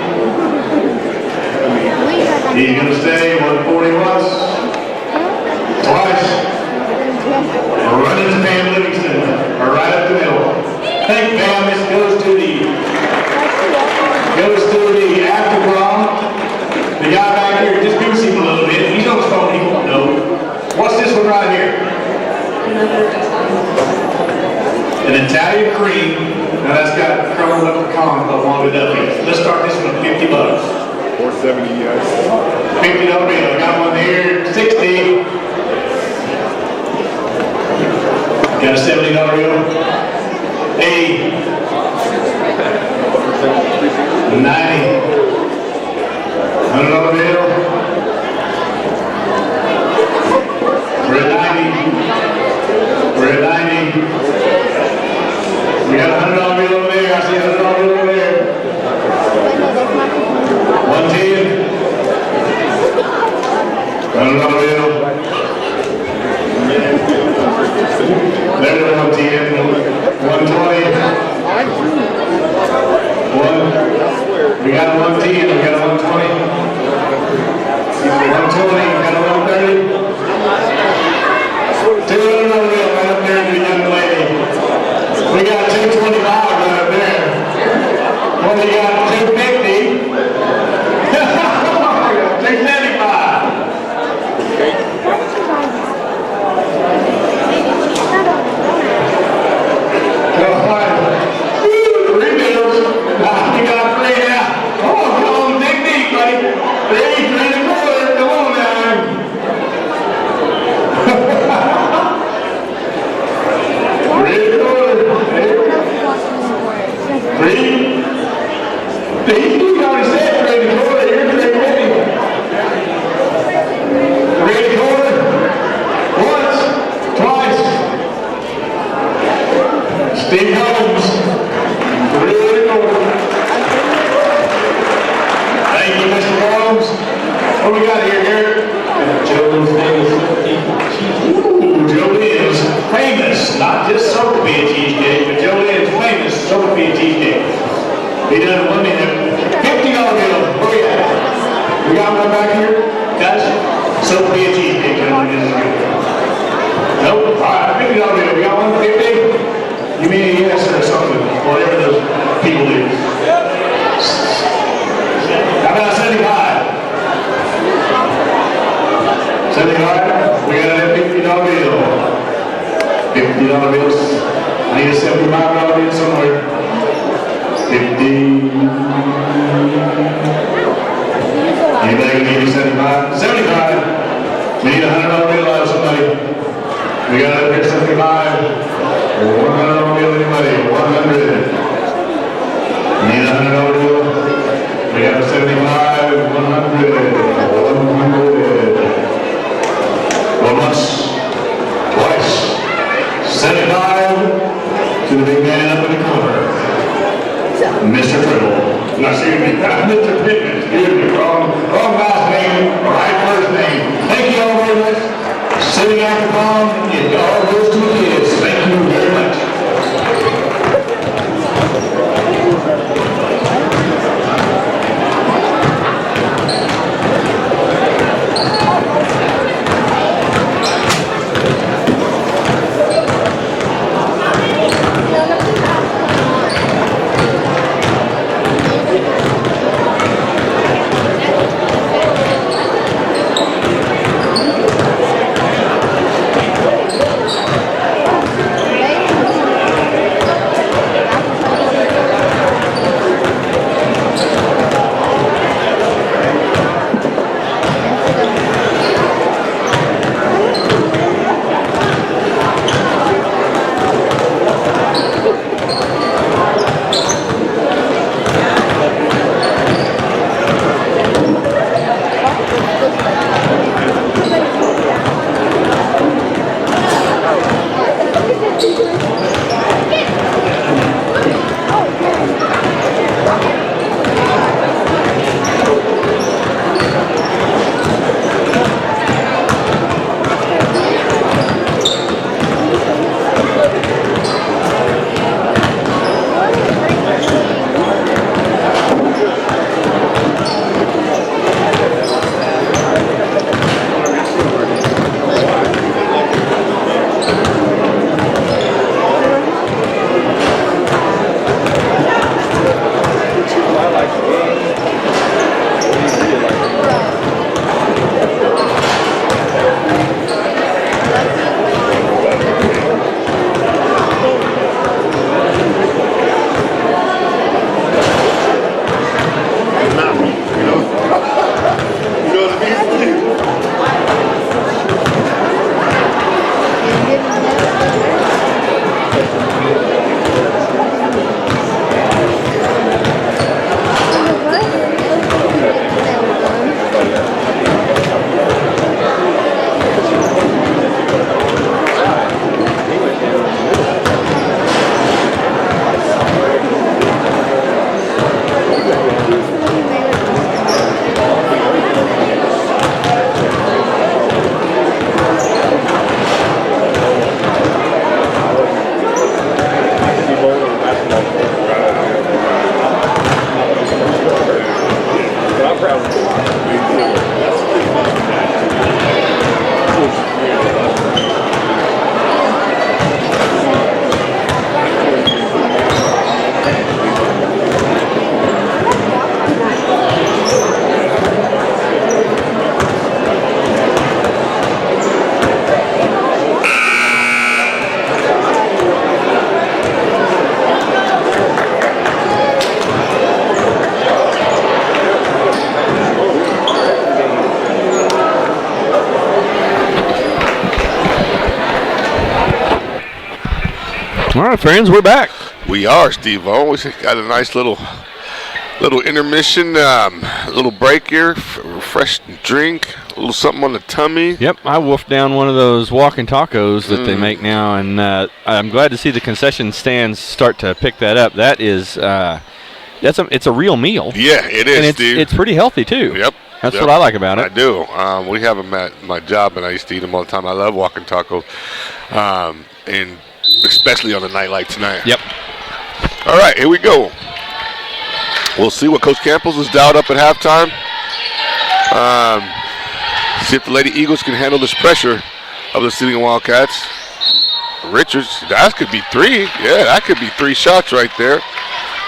He's going to stay 140 once. Twice. We're running to Pam Livingston. Or right up the middle. Thank Pam. This goes to the after prom. The guy back here, just give us him a little bit. He's on his phone, he won't know. What's this one right here? An Italian cream. Now that's got crumbled up pecan, but wanted up here. Let's start this one at $50. 470, yes. $50 bill. Got one here, 60. Got a $70 bill. 80. 90. $100 bill. We're at 90. We're at 90. We got a $100 bill over there. I see a $100 bill over there. 110. $100 bill. There's a 110. 120. We got a 110. We got a 120. 120. We got a 130. $200 bill right up there to the young lady. We got 225 right up there. What do you got? 250. 275. Three bills. We got three now. Come on, dig deep, buddy. Three and a quarter. Come on now. Three and a quarter. Three. You already said three and a quarter. You're 350. Three and a quarter. Once. Twice. Steve Holmes. Three and a quarter. Thank you, Mr. Holmes. What we got here, Garrett? Joe's Lynn's famous, not just Sophia cheesecake, but Joe Lynn's famous Sophia cheesecake. He done 1 minute. $50 bill. Where we at? We got one back here? Guys? Sophia cheesecake. Nope. All right, $50 bill. We got 150? You mean a yes or something? Whatever those people do. How about 75? 75? We got a $50 bill. $50 bills. I need a $75 bill somewhere. 50. Anybody need a 75? 75. We need a $100 bill out of somebody. We got up here 75. $100 bill anybody. 100. Need a $100 bill. We have a 75. 100. 100. Once. Twice. 75 to the big man up in the corner. Mr. Triple. No, excuse me. Mr. Pittman. Excuse me. Wrong last name. Right first name. Thank you all very much. Sitting after mom, it all goes to the kids. Thank you very much. All right, friends, we're back. We are, Steve-O. We got a nice little intermission, little break here, fresh drink, a little something on the tummy. Yep, I wolfed down one of those walking tacos that they make now, and I'm glad to see the concession stands start to pick that up. That is, it's a real meal. Yeah, it is, and Steve. It's pretty healthy too. Yep. That's what I like about it. I do. We have them at my job, and I used to eat them all the time. I love walking tacos, and especially on a night like tonight. Yep. All right, here we go. We'll see what Coach Campos has dialed up at halftime. See if the Lady Eagles can handle this pressure of the Seiling Wildcats. Richards, that could be 3. Yeah, that could be 3 shots right there.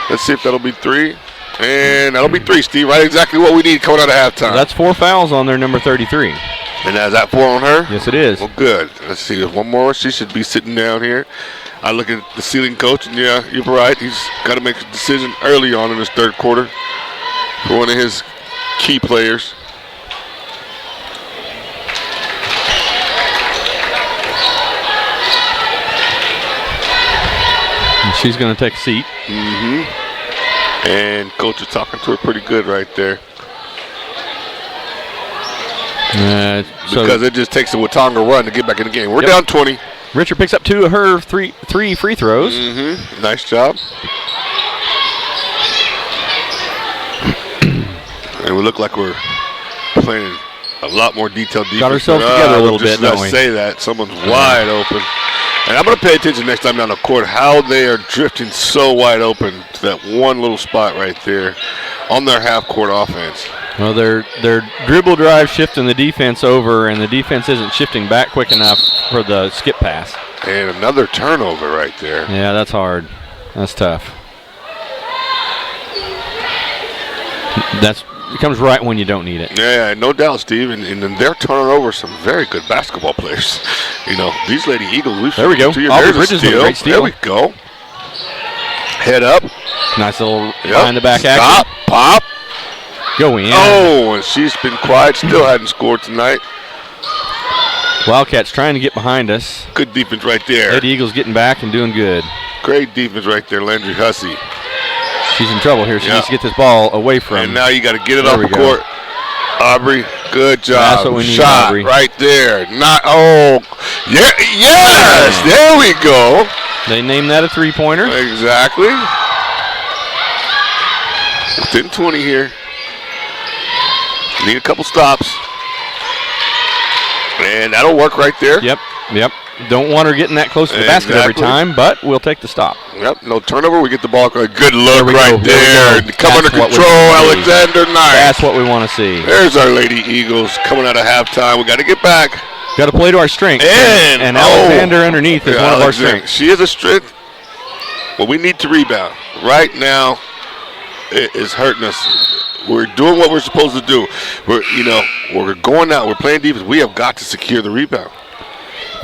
Let's see if that'll be 3. And that'll be 3, Steve. Right, exactly what we need coming out of halftime. That's 4 fouls on their number 33. And is that 4 on her? Yes, it is. Well, good. Let's see. There's one more. She should be sitting down here. I look at the Seiling coach, and yeah, you're right. He's got to make a decision early on in this third quarter for one of his key players. And she's going to take a seat. And coach is talking to her pretty good right there. Because it just takes a Watonga run to get back in the game. We're down 20. Richard picks up 2 of her three free throws. Nice job. And we look like we're playing a lot more detailed defense. Got ourselves together a little bit, don't we? Say that. Someone's wide open. And I'm going to pay attention next time down the court how they are drifting so wide open to that one little spot right there on their half-court offense. Well, their dribble drive shifting the defense over, and the defense isn't shifting back quick enough for the skip pass. And another turnover right there. Yeah, that's hard. That's tough. It comes right when you don't need it. Yeah, no doubt, Steve. And they're turning over some very good basketball players. You know, these Lady Eagles. There we go. Aubrey Bridges with a great steal. There we go. Head up. Nice little behind the back action. Stop. Pop. Go in. Oh, and she's been quiet. Still hadn't scored tonight. Wildcats trying to get behind us. Good defense right there. Lady Eagles getting back and doing good. Great defense right there, Landry Hussey. She's in trouble here. She needs to get this ball away from. And now you got to get it off the court. Aubrey, good job. That's what we need, Shot Aubrey. right there. Yes, there we go. They named that a three-pointer. Exactly. Within 20 here. Need a couple stops. And that'll work right there. Yep. Don't want her getting that close to the basket every time, but we'll take the stop. Yep, no turnover. We get the ball. Good look there right there. Come under control, Alexander. Nice. That's what we want to see. There's our Lady Eagles coming out of halftime. We got to get back. Got to play to our strength. And Alexander underneath is one of our strengths. She is a strength. Well, we need to rebound. Right now, it is hurting us. We're doing what we're supposed to do. We're going out. We're playing defense. We have got to secure the rebound.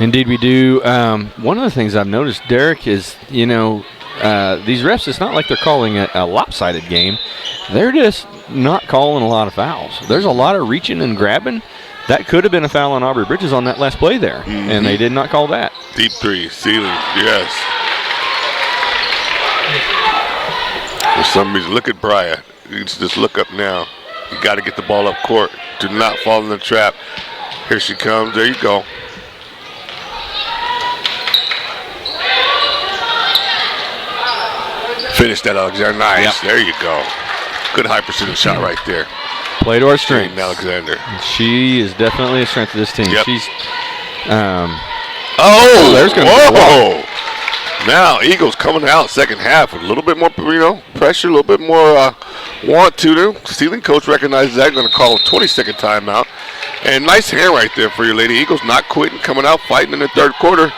Indeed, we do. One of the things I've noticed, Derek, is, these refs, it's not like they're calling a lopsided game. They're just not calling a lot of fouls. There's a lot of reaching and grabbing. That could have been a foul on Aubrey Bridges on that last play there, and they did not call that. Deep 3, Seiling, yes. For some reason, look at Bryant. You just look up now. You got to get the ball up court. Do not fall in the trap. Here she comes. There you go. Finish that, Alexander. Nice. Yep. There you go. Good high percentage shot right there. Play to our strength. Alexander. She is definitely a strength of this team. Yep. She's. There's going to be. Now Eagles coming out second half with a little bit more, pressure, a little bit more want to do. Seiling coach recognizes that. Going to call a 20-second timeout. And nice hand right there for your Lady Eagles. Not quitting, coming out, fighting in the third quarter.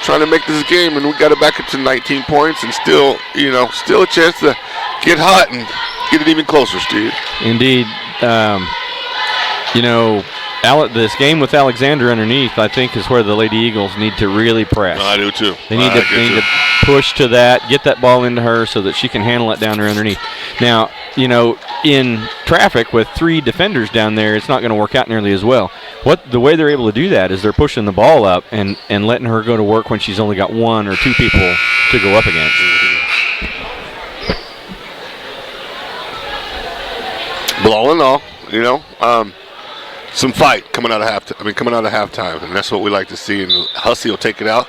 Trying to make this game, and we got it back up to 19 points, and still a chance to get hot and get it even closer, Steve. Indeed. This game with Alexander underneath, I think, is where the Lady Eagles need to really press. I do too. They need to push to that, get that ball into her so that she can handle it down there underneath. Now, in traffic with 3 defenders down there, it's not going to work out nearly as well. The way they're able to do that is they're pushing the ball up and letting her go to work when she's only got 1 or 2 people to go up against. But all in all, you know, some fight coming out of halftime, and that's what we like to see. And Hussey will take it out.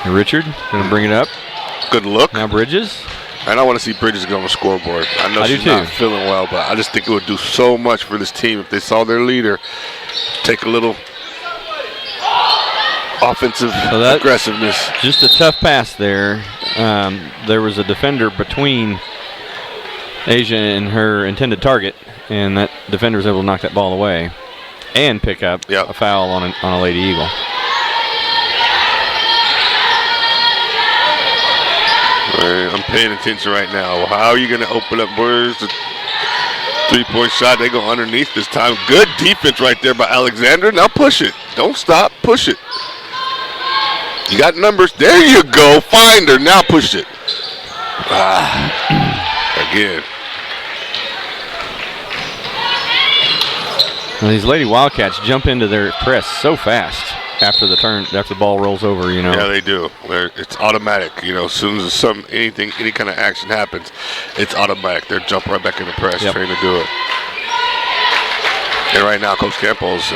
Richard going to bring it up. Good look. Now Bridges. And I want to see Bridges get on the scoreboard. I know she's not feeling well, but I just think it would do so much for this team if they saw their leader take a little offensive aggressiveness. Just a tough pass there. There was a defender between Asia and her intended target, and that defender was able to knock that ball away and pick up a foul on a Lady Eagle. I'm paying attention right now. How are you going to open up? Where's the 3-point shot? They go underneath this time. Good defense right there by Alexander. Now push it. Don't stop. Push it. You got numbers. There you go. Find her. Now push it. Again. Well, these Lady Wildcats jump into their press so fast after the ball rolls over, you know. Yeah, they do. It's automatic, you know. As soon as any kind of action happens, it's automatic. They're jumping right back in the press, trying to do it. And right now, Coach Campbell's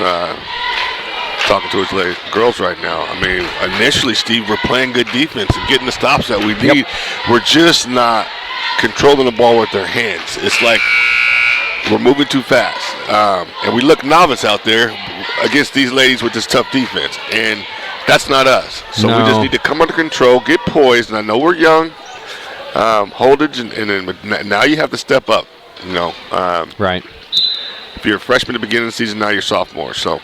talking to his girls right now. I mean, initially, Steve, we're playing good defense and getting the stops that we need. We're just not controlling the ball with their hands. It's like we're moving too fast. And we look novice out there against these ladies with this tough defense. And that's not us. So we just need to come under control, get poised. And I know we're young. Hold it. And then now you have to step up, you know. Right. If you're a freshman at the beginning of the season, now you're sophomore. So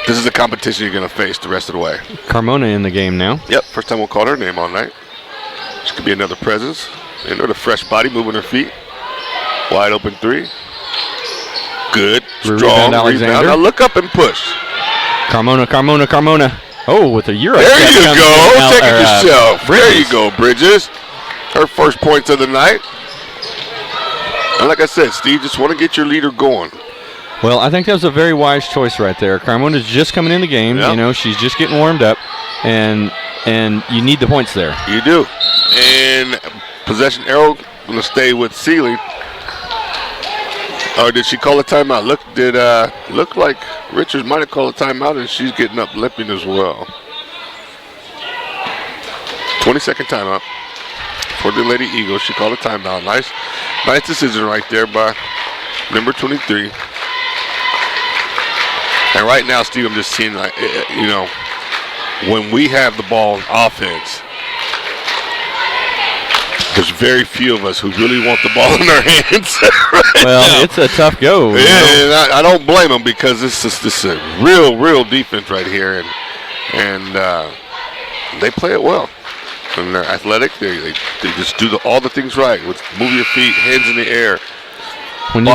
this is the competition you're going to face the rest of the way. Carmona in the game now. Yep, first time we'll call her name all night. This could be another presence. Another fresh body moving her feet. Wide open 3. Good, strong rebound. Now look up and push. Carmona. Oh, with a Euro. There you go. Take it yourself. There you go, Bridges. Her first points of the night. And like I said, Steve, just want to get your leader going. Well, I think that was a very wise choice right there. Carmona's just coming in the game. Yep. You know, she's just getting warmed up, and you need the points there. You do. And possession arrow going to stay with Seiling. Or did she call a timeout? Look like Richards might have called a timeout, and she's getting up limping as well. 20-second timeout for the Lady Eagles. She called a timeout. Nice decision right there by number 23. And right now, Steve, I'm just seeing, like, you know, when we have the ball in offense, there's very few of us who really want the ball in our hands. It's a tough go. Yeah, and I don't blame them because this is a real defense right here, and they play it well. And they're athletic. They just do all the things right. Move your feet, hands in the air. When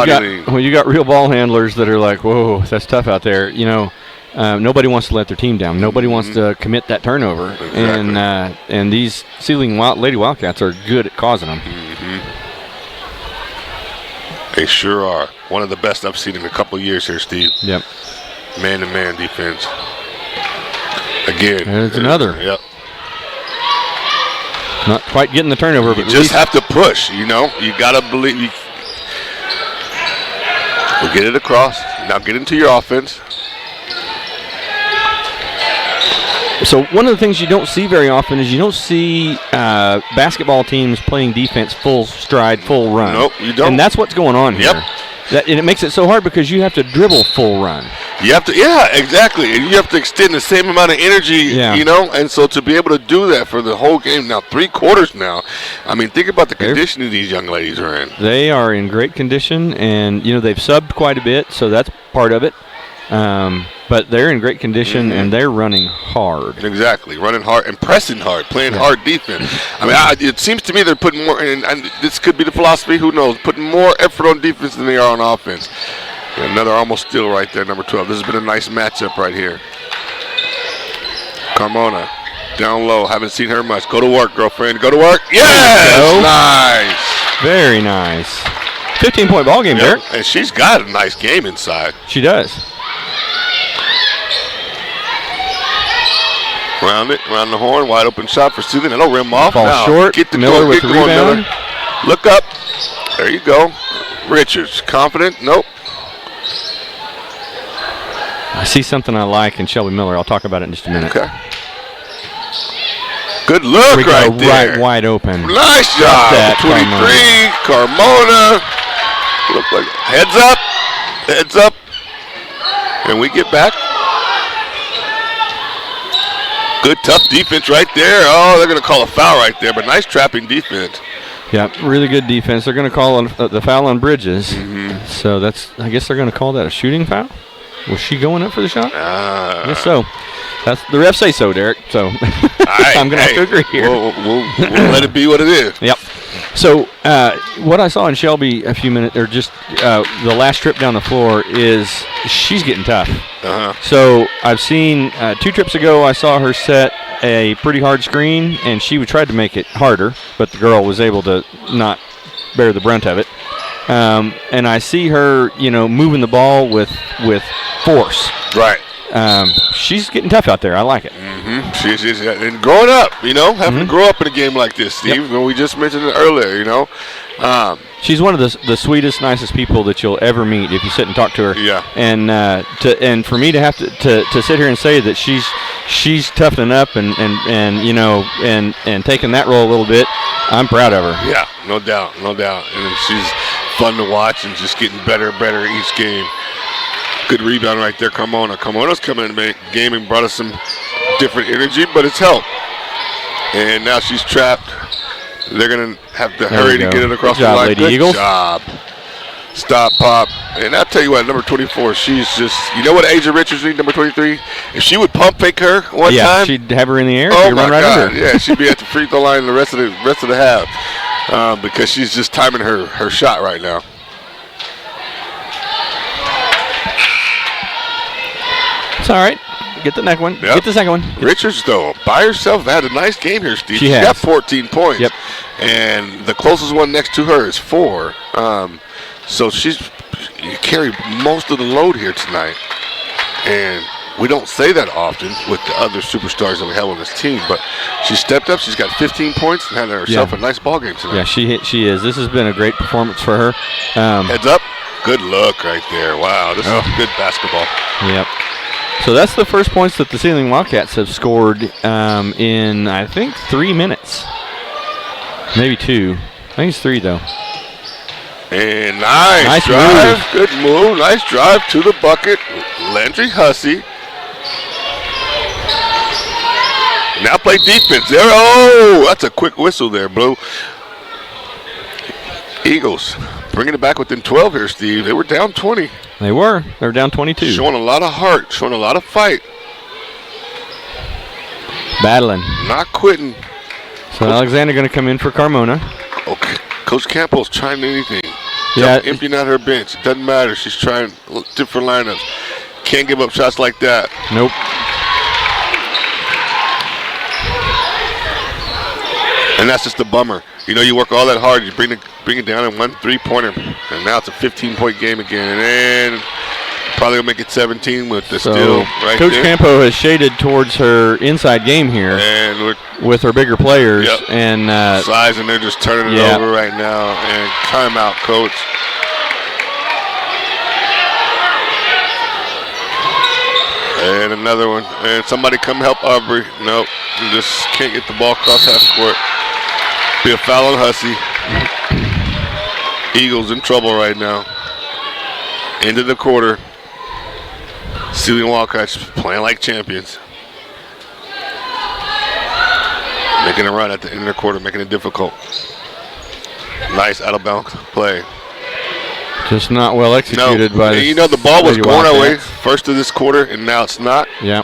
you got real ball handlers that are like, whoa, that's tough out there. You know, nobody wants to let their team down. Nobody wants to commit that turnover. Exactly. And these Seiling Lady Wildcats are good at causing them. They sure are. One of the best I've seen in a couple of years here, Steve. Yep. Man-to-man defense. Again. There's another. Yep. Not quite getting the turnover, but you just have to push, you know. You got to believe. We'll get it across. Now get into your offense. So one of the things you don't see very often is you don't see basketball teams playing defense full stride, full run. Nope, you don't. And that's what's going on here. Yep. And it makes it so hard because you have to dribble full run. You have to, exactly. And you have to extend the same amount of energy, you know. And so to be able to do that for the whole game now, 3 quarters now. I mean, think about the conditioning these young ladies are in. They are in great condition, and you know they've subbed quite a bit, so that's part of it. But they're in great condition, and they're running hard. Exactly, running hard and pressing hard, playing hard defense. I mean, it seems to me they're putting more, and this could be the philosophy, who knows, putting more effort on defense than they are on offense. And another almost steal right there, number 12. This has been a nice matchup right here. Carmona Down low. Haven't seen her much. Go to work, girlfriend. Go to work. Yes! Nice. Very nice. 15-point ball game, Derek. And she's got a nice game inside. She does. Round it, round the horn, wide open shot for Seiling. That'll rim off. Ball now, short. Get the Miller with get the going, rebound. Miller. Look up. There you go. Richards, confident. Nope. I see something I like in Shelby Miller. I'll talk about it in just a minute. Okay. Good look We go right there. right wide open. Nice job. that, 23, Carmona. Look like heads up. Heads up. And we get back. Good tough defense right there. Oh, they're going to call a foul right there, but nice trapping defense. Yeah, really good defense. They're going to call the foul on Bridges. So I guess they're going to call that a shooting foul. Was she going up for the shot? I guess so. That's the refs say so, Derek. So I'm going to have to agree here. We'll let it be what it is. Yep. So what I saw in Shelby a few minutes, or just the last trip down the floor, is she's getting tough. So I've seen 2 trips ago, I saw her set a pretty hard screen, and she tried to make it harder, but the girl was able to not bear the brunt of it. And I see her, moving the ball with force. Right. She's getting tough out there. I like it. She's and growing up, having to grow up in a game like this, Steve. We just mentioned it earlier, She's one of the sweetest, nicest people that you'll ever meet if you sit and talk to her. Yeah. And for me to have to sit here and say that she's toughening up and taking that role a little bit, I'm proud of her. Yeah, no doubt. And she's fun to watch and just getting better and better each game. Good rebound right there, Carmona. Carmona's coming in the game and brought us some different energy, but it's helped. And now she's trapped. They're going to have to hurry to get it across the line. Lady Good Eagles. job. Stop, pop. And I'll tell you what, number 24, she's just, what Asia Richards needs, number 23? If she would pump fake her one time. She'd have her in the air. Oh, She'd my run right God. under her. Yeah, she'd be at the free throw line the rest of the half because she's just timing her shot right now. It's all right. Get the next one. Yep. Get the second one. Richards, though, by herself, had a nice game here, Steve. She has. got 14 points. Yep. And the closest one next to her is 4. So you carry most of the load here tonight. And we don't say that often with the other superstars that we have on this team, but she stepped up. She's got 15 points and had herself a nice ball game tonight. Yeah, she is. This has been a great performance for her. Heads up. Good look right there. Wow, this is good basketball. Yep. So that's the first points that the Seiling Wildcats have scored in, I think, 3 minutes. Maybe 2. I think it's 3, though. And nice move. drive. Good move. Nice drive to the bucket. Landry Hussey. Now play defense there. Oh, that's a quick whistle there, Blue. Eagles bringing it back within 12 here, Steve. They were down 20. They were. They were down 22. Showing a lot of heart, showing a lot of fight. Battling. Not quitting. So Alexander going to come in for Carmona. Okay. Coach Campbell's trying anything. Yeah. Emptying out her bench. It doesn't matter. She's trying different lineups. Can't give up shots like that. Nope. And that's just a bummer. You work all that hard. You bring it down in 1 3-pointer. And now it's a 15-point game again. And probably going to make it 17 with the steal right Coach there. Campo has shaded towards her inside game here And with her bigger players. Yep. And size, and they're just turning it over right now. And timeout, Coach. And another one. And somebody come help Aubrey. Nope. Just can't get the ball across half court. Be a foul on Hussey. Eagles in trouble right now. End of the quarter. Seiling Wildcats playing like champions. Making a run at the end of the quarter, making it difficult. Nice out of bounds play. just not well executed by the the ball was going our way Wildcats. first of this quarter, and now it's not. Yeah.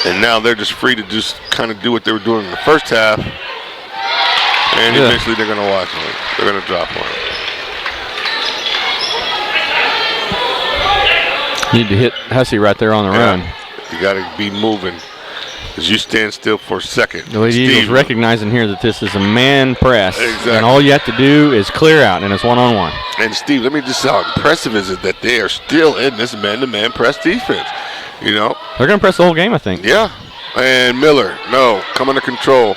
And now they're just free to just kind of do what they were doing in the first half. And eventually they're going to watch it. They're going to drop one. Need to hit Hussey right there on the run. You got to be moving. Because you stand still for a second. The Lady Eagles recognizing here that this is a man press. Exactly. And all you have to do is clear out, and it's one-on-one. And, Steve, let me just say how impressive is it that they are still in this man-to-man press defense. You know? They're going to press the whole game, I think. Yeah. And Miller, no, come under control.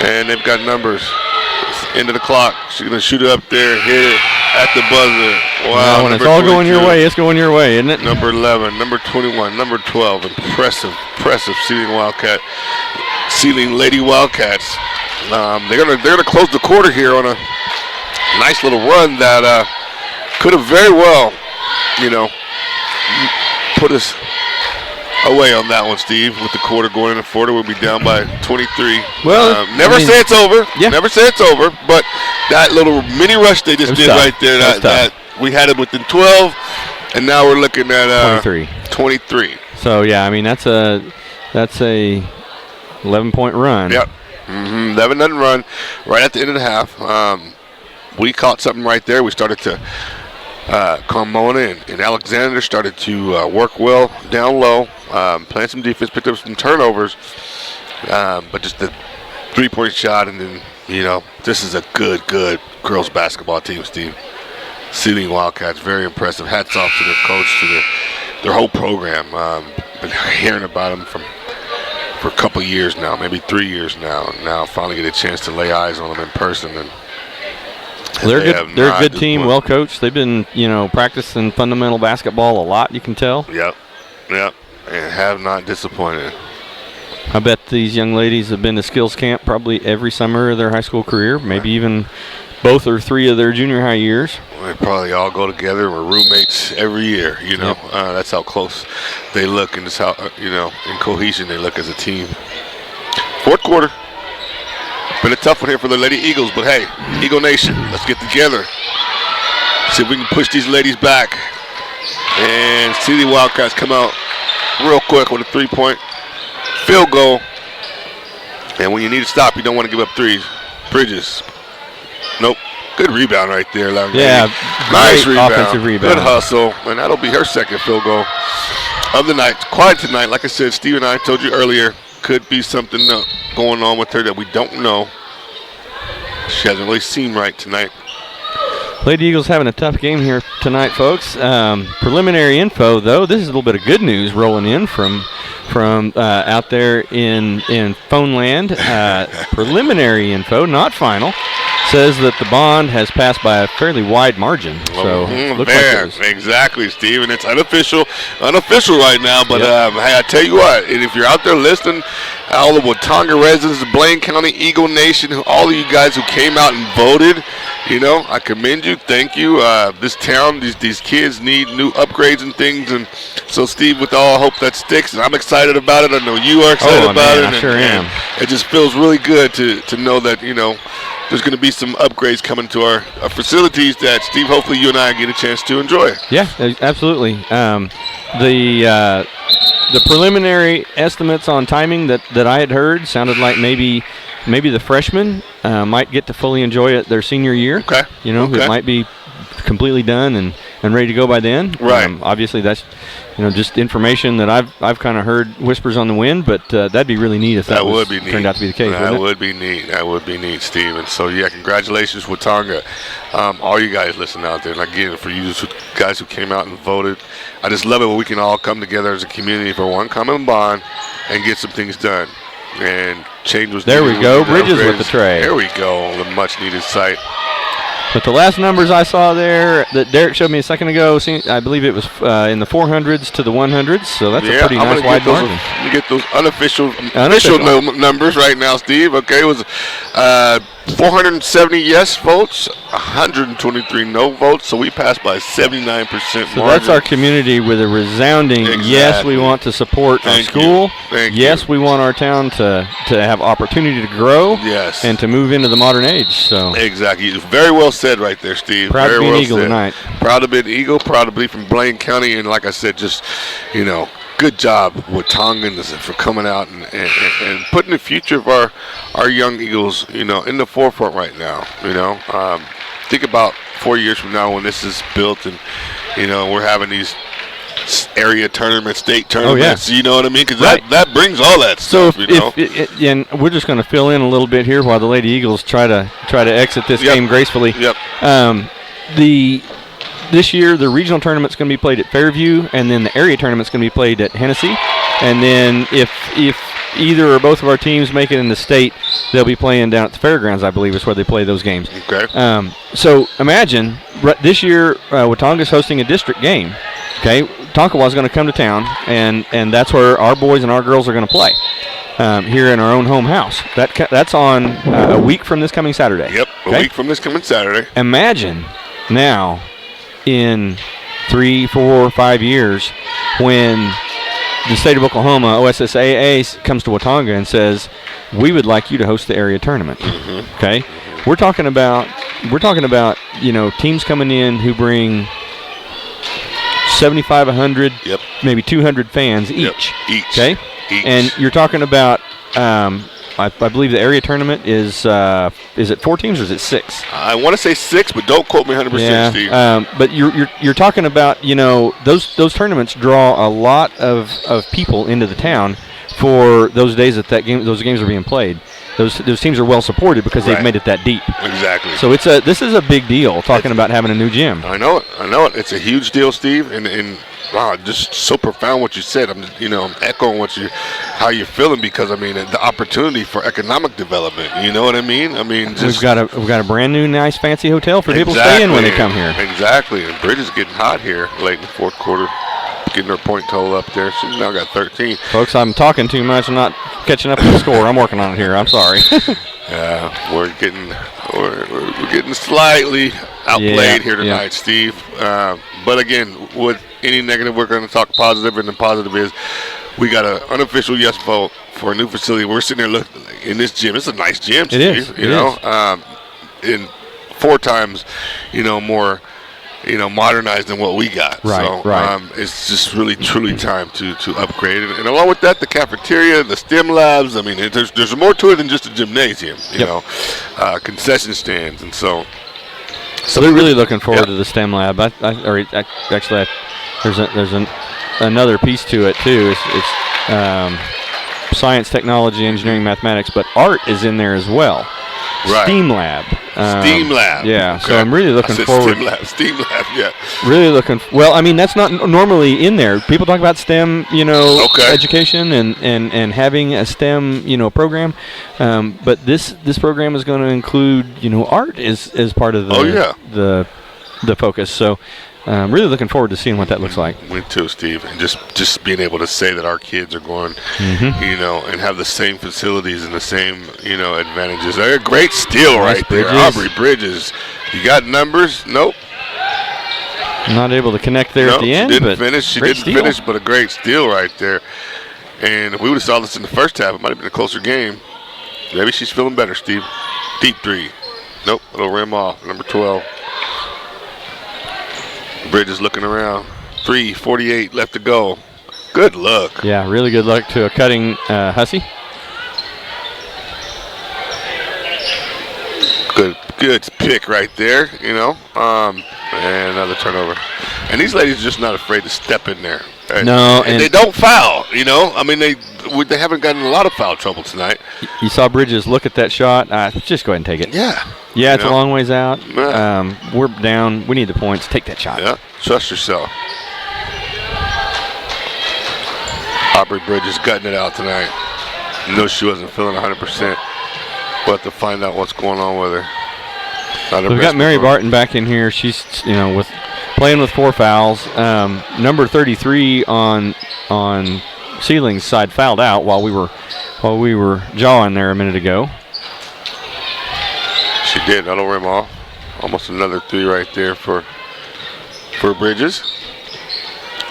And they've got numbers. End of the clock. She's going to shoot it up there, hit it at the buzzer. Wow. When it's all going your way, it's going your way, isn't it? Number 11, number 21, number 12. Impressive Seiling Lady Wildcats. They're gonna close the quarter here on a nice little run that could have very well, put us away on that one, Steve. With the quarter going into Florida, we'll be down by 23. Well, never say it's over. Yeah. Never say it's over. But that little mini rush they just did tough. right there, that we had it within 12, and now we're looking at 23. So yeah, I mean that's a 11-point run. Yep. 11-0 run right at the end of the half. We caught something right there. We started to. Carmona and Alexander started to work well down low, playing some defense, picked up some turnovers, but just the three-point shot, and then, this is a good girls basketball team, Steve. Seiling Wildcats, very impressive. Hats off to their coach, to their whole program. Been hearing about them for a couple years now, maybe 3 years now. Now finally get a chance to lay eyes on them in person, and they're good. They're a good team, well coached. They've been, practicing fundamental basketball a lot. You can tell. Yep, and have not disappointed. I bet these young ladies have been to skills camp probably every summer of their high school career, maybe even both or three of their junior high years. They probably all go together. We're roommates every year. Yep. That's how close they look, and just how in cohesion they look as a team. Fourth quarter. Been a tough one here for the Lady Eagles, but hey, Eagle Nation, let's get together. See if we can push these ladies back. And see the Wildcats come out real quick with a three-point field goal. And when you need to stop, you don't want to give up threes. Bridges. Nope. Good rebound right there, Laverne. Yeah, nice rebound. Offensive rebound. Good hustle. And that'll be her second field goal of the night. Quiet tonight. Like I said, Steve and I told you earlier, could be something going on with her that we don't know. She hasn't really seen right tonight. Lady Eagles having a tough game here tonight, folks. Preliminary info, though, this is a little bit of good news rolling in from out there in phone land. Preliminary info, not final, says that the bond has passed by a fairly wide margin. So looks like it was. Exactly, Steve, and it's unofficial right now. But hey, I tell you what, and if you're out there listening, all the Watonga residents, Blaine County, Eagle Nation, all of you guys who came out and voted, I commend you. Thank you. This town, these kids need new upgrades and things, and so Steve, with all hope that sticks, and I'm excited about it. I know you are excited about it. I sure am. It just feels really good to know that there's going to be some upgrades coming to our facilities that, Steve, hopefully you and I get a chance to enjoy. Yeah, absolutely. The preliminary estimates on timing that I had heard sounded like maybe the freshmen might get to fully enjoy it their senior year. Okay. It might be completely done and ready to go by then. Right. Obviously, that's just information that I've kind of heard whispers on the wind, but that'd be really neat if that turned out to be the case. That would be neat. That would be neat, Steve. And so, congratulations, Watonga. All you guys listening out there, and again, for you guys who came out and voted, I just love it when we can all come together as a community for one common bond and get some things done. And change was there. We go. Bridges with the tray. There we go. The much-needed sight. But the last numbers I saw there that Derek showed me a second ago, I believe it was in the 400s to the 100s, so that's a pretty nice wide margin. You get those unofficial numbers right now, Steve. Okay, it was 470 yes votes, 123 no votes, so we passed by 79% margin. So that's our community with a resounding yes, we want to support our school. Thank yes, you. we want our town to have opportunity to grow. Yes. And to move into the modern age. So exactly. Very well said right there, Steve. Proud Very to be well an Eagle said. tonight. Proud to be an Eagle, proud to be from Blaine County, and like I said, just, good job with Tongans for coming out and putting the future of our young Eagles, in the forefront right now. Think about 4 years from now when this is built and, we're having these area tournaments, state tournaments. Oh, yeah. You know what I mean? Because Right. that brings all that So stuff. and we're just going to fill in a little bit here while the Lady Eagles try to exit this Yep. game gracefully. Yep. This year the regional tournament's going to be played at Fairview, and then the area tournament's going to be played at Hennessy. And then if either or both of our teams make it in the state, they'll be playing down at the fairgrounds, I believe, is where they play those games. Okay. So imagine this year Watonga's hosting a district game. Okay, Tonkawa's going to come to town, and that's where our boys and our girls are going to play here in our own home house. That's on a week from this coming Saturday. Yep, okay? a week from this coming Saturday. Imagine now in 3, 4, 5 years when the state of Oklahoma, OSSAA, comes to Watonga and says, we would like you to host the area tournament. Mm-hmm. Okay? We're talking about teams coming in who bring 75, 100, Yep. maybe 200 fans each. Yep. Each. Okay? Each. And you're talking about I believe the area tournament is it 4 teams or is it 6? I want to say 6, but don't quote me 100%, Steve. But you're talking about those tournaments draw a lot of people into the town for those days that those games are being played. Those teams are well supported because they've Right. made it that deep. Exactly. So this is a big deal talking about having a new gym. I know it. It's a huge deal, Steve, and wow, just so profound what you said. I'm echoing how you're feeling because the opportunity for economic development. You know what I mean? We've got a brand new nice fancy hotel for people to stay in when they come here. Exactly, and Bridget's getting hot here late in the fourth quarter, getting her point total up there. She's now got 13. Folks, I'm talking too much. I'm not catching up to the score. I'm working on it here. I'm sorry. We're getting slightly outplayed here tonight, Steve. But again, with any negative, we're going to talk positive, and the positive is we got an unofficial yes vote for a new facility. We're sitting there looking in this gym. It's a nice gym, Steve. It is. In 4 times, more, modernized than what we got. Right, so right. it's just really, truly time to upgrade. And along with that, the cafeteria, the STEM labs. There's more to it than just a gymnasium. Concession stands, and so. So they're really looking forward to the STEM lab. There's another piece to it too. It's science, technology, engineering, mathematics, but art is in there as well. Right. STEAM lab. STEAM lab. Yeah. Okay. So I'm really looking forward. STEAM lab. Yeah. Really looking. Well, that's not normally in there. People talk about STEM, education and having a STEM, program. But this program is going to include, art as part of the focus. So I'm really looking forward to seeing what that looks like. Me too, Steve. And just being able to say that our kids are going, and have the same facilities and the same, advantages. They're a great steal right there. Aubrey Bridges. You got numbers? Nope. Not able to connect there at the end. She didn't finish, but a great steal right there. And if we would have saw this in the first half, it might have been a closer game. Maybe she's feeling better, Steve. Deep 3. Nope, it'll rim off. Number 12. Bridges looking around. 3:48 left to go. Good look. Yeah, really good luck to a cutting Hussey. Good pick right there, and another turnover. And these ladies are just not afraid to step in there. No, and they don't foul, they haven't gotten a lot of foul trouble tonight. You saw Bridges look at that shot. Just go ahead and take it. Yeah. Yeah, it's a long ways out. Yeah. We're down. We need the points. Take that shot. Yeah, trust yourself. Aubrey Bridges gutting it out tonight. No, she wasn't feeling 100%. We'll have to find out what's going on with her. We've got Mary Barton back in here. She's playing with 4 fouls. Number 33 on Seiling's side fouled out while we were jawing there a minute ago. She did. That'll rim off. Almost another 3 right there for Bridges.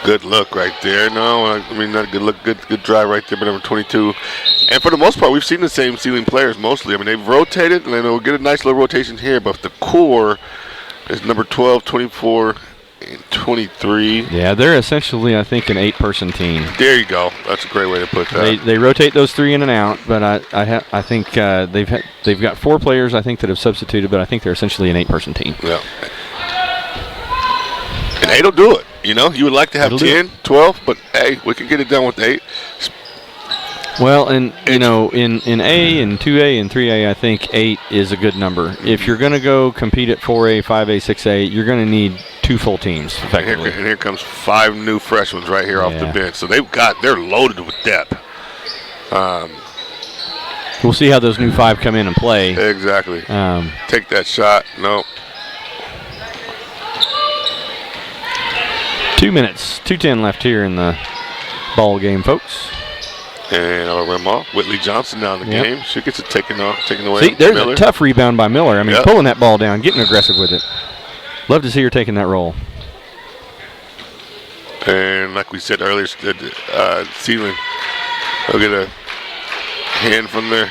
Good look right there. Not a good look. Good drive right there by number 22. And for the most part, we've seen the same Seiling players mostly. They've rotated, and they'll get a nice little rotation here. But the core is number 12, 24, and 23. Yeah, they're essentially, I think, an 8-person team. There you go. That's a great way to put that. They rotate those 3 in and out, but I think they've got 4 players I think that have substituted, but I think they're essentially an 8-person team. Yeah. And And 8 will do it. You know, you would like to have It'll do 10, 12, but hey, we can get it done with 8. Well, and you know, in A and 2A and 3A, I think 8 is a good number. If you're going to go compete at 4A, 5A, 6A, you're going to need 2 full teams, effectively. And here comes 5 new freshmen right here off the bench. So they're loaded with depth. We'll see how those new 5 come in and play. Exactly. Take that shot. No. 2 minutes, 2:10 left here in the ball game, folks. And I'll rim off. Whitley Johnson now in the game. She gets it taken away. See, there's Miller. a tough rebound by Miller. I mean, pulling that ball down, getting aggressive with it. Love to see her taking that roll. And like we said earlier, Seiling will get a hand from their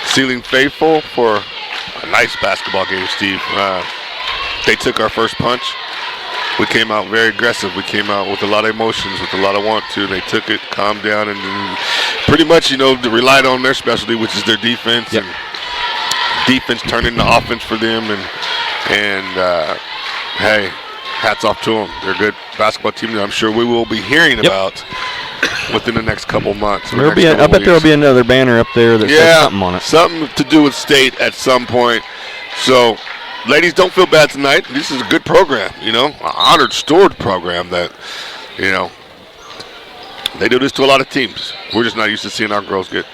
Seiling faithful for a nice basketball game, Steve. They took our first punch. We came out very aggressive. We came out with a lot of emotions, with a lot of want to. They took it, calmed down, and pretty much, you know, relied on their specialty, which is their defense. Yep. And defense turned into offense for them. And hey, hats off to them. They're a good basketball team that I'm sure we will be hearing about within the next couple months. I bet there will be another banner up there that says something on it. Something to do with state at some point. So, ladies, don't feel bad tonight. This is a good program, you know, an honored, stored program that, you know, they do this to a lot of teams. We're just not used to seeing our girls get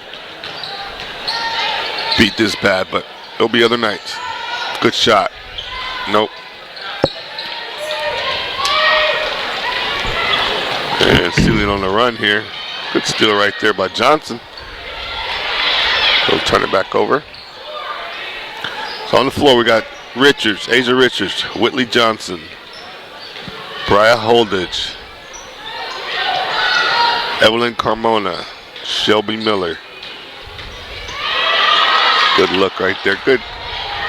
beat this bad, but there'll be other nights. Good shot. Nope. And Seiling on the run here. Good steal right there by Johnson. He'll turn it back over. So on the floor we got Richards, Asia Richards, Whitley Johnson, Brian Holdridge, Evelyn Carmona, Shelby Miller. Good look right there. Good,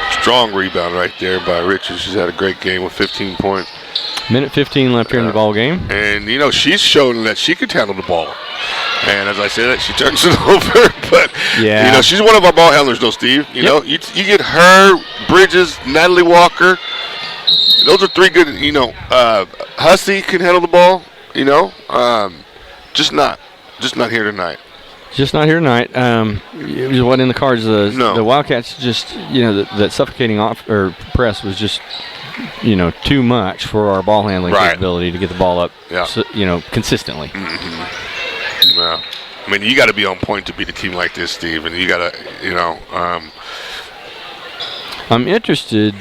strong rebound right there by Richards. She's had a great game with 15 points. Minute 15 left here in the ball game. And, you know, she's shown that she could handle the ball. And as I said, she turns it over. But, you know, she's one of our ball handlers, though, Steve. You know, you get her, Bridges, Natalie Walker. Those are 3 good, you know. Hussey can handle the ball, you know. Just not here tonight. Just not here tonight. It wasn't in the cards. The Wildcats just, you know, that suffocating press was just, you know, too much for our ball handling capability to get the ball up, you know, consistently. Mm-hmm. Yeah. I mean, you got to be on point to beat a team like this, Steve, and you got to, you know. I'm interested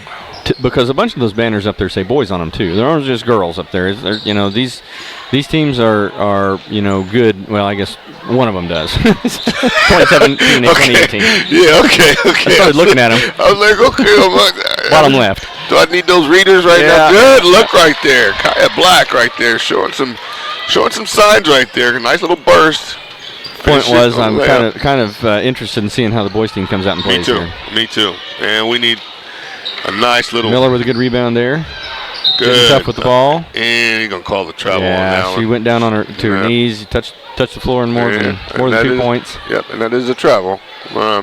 because a bunch of those banners up there say boys on them too. There aren't just girls up there. You know, these teams are you know, good. Well, I guess one of them does. 2017 and 2018. Yeah, okay. I started looking at them. I was like, okay. Bottom left. Do I need those readers right now? Good look right there. Kaya Black right there, showing some signs right there. Nice little burst. Point was, I'm kind of interested in seeing how the boys team comes out and plays here. Me too. And we need a nice little. Miller with a good rebound there. Good. Getting tough with the ball. And he's gonna call the travel on that one. She went down on to her knees, touched the floor in more than 2 points. Yep, and that is a travel. A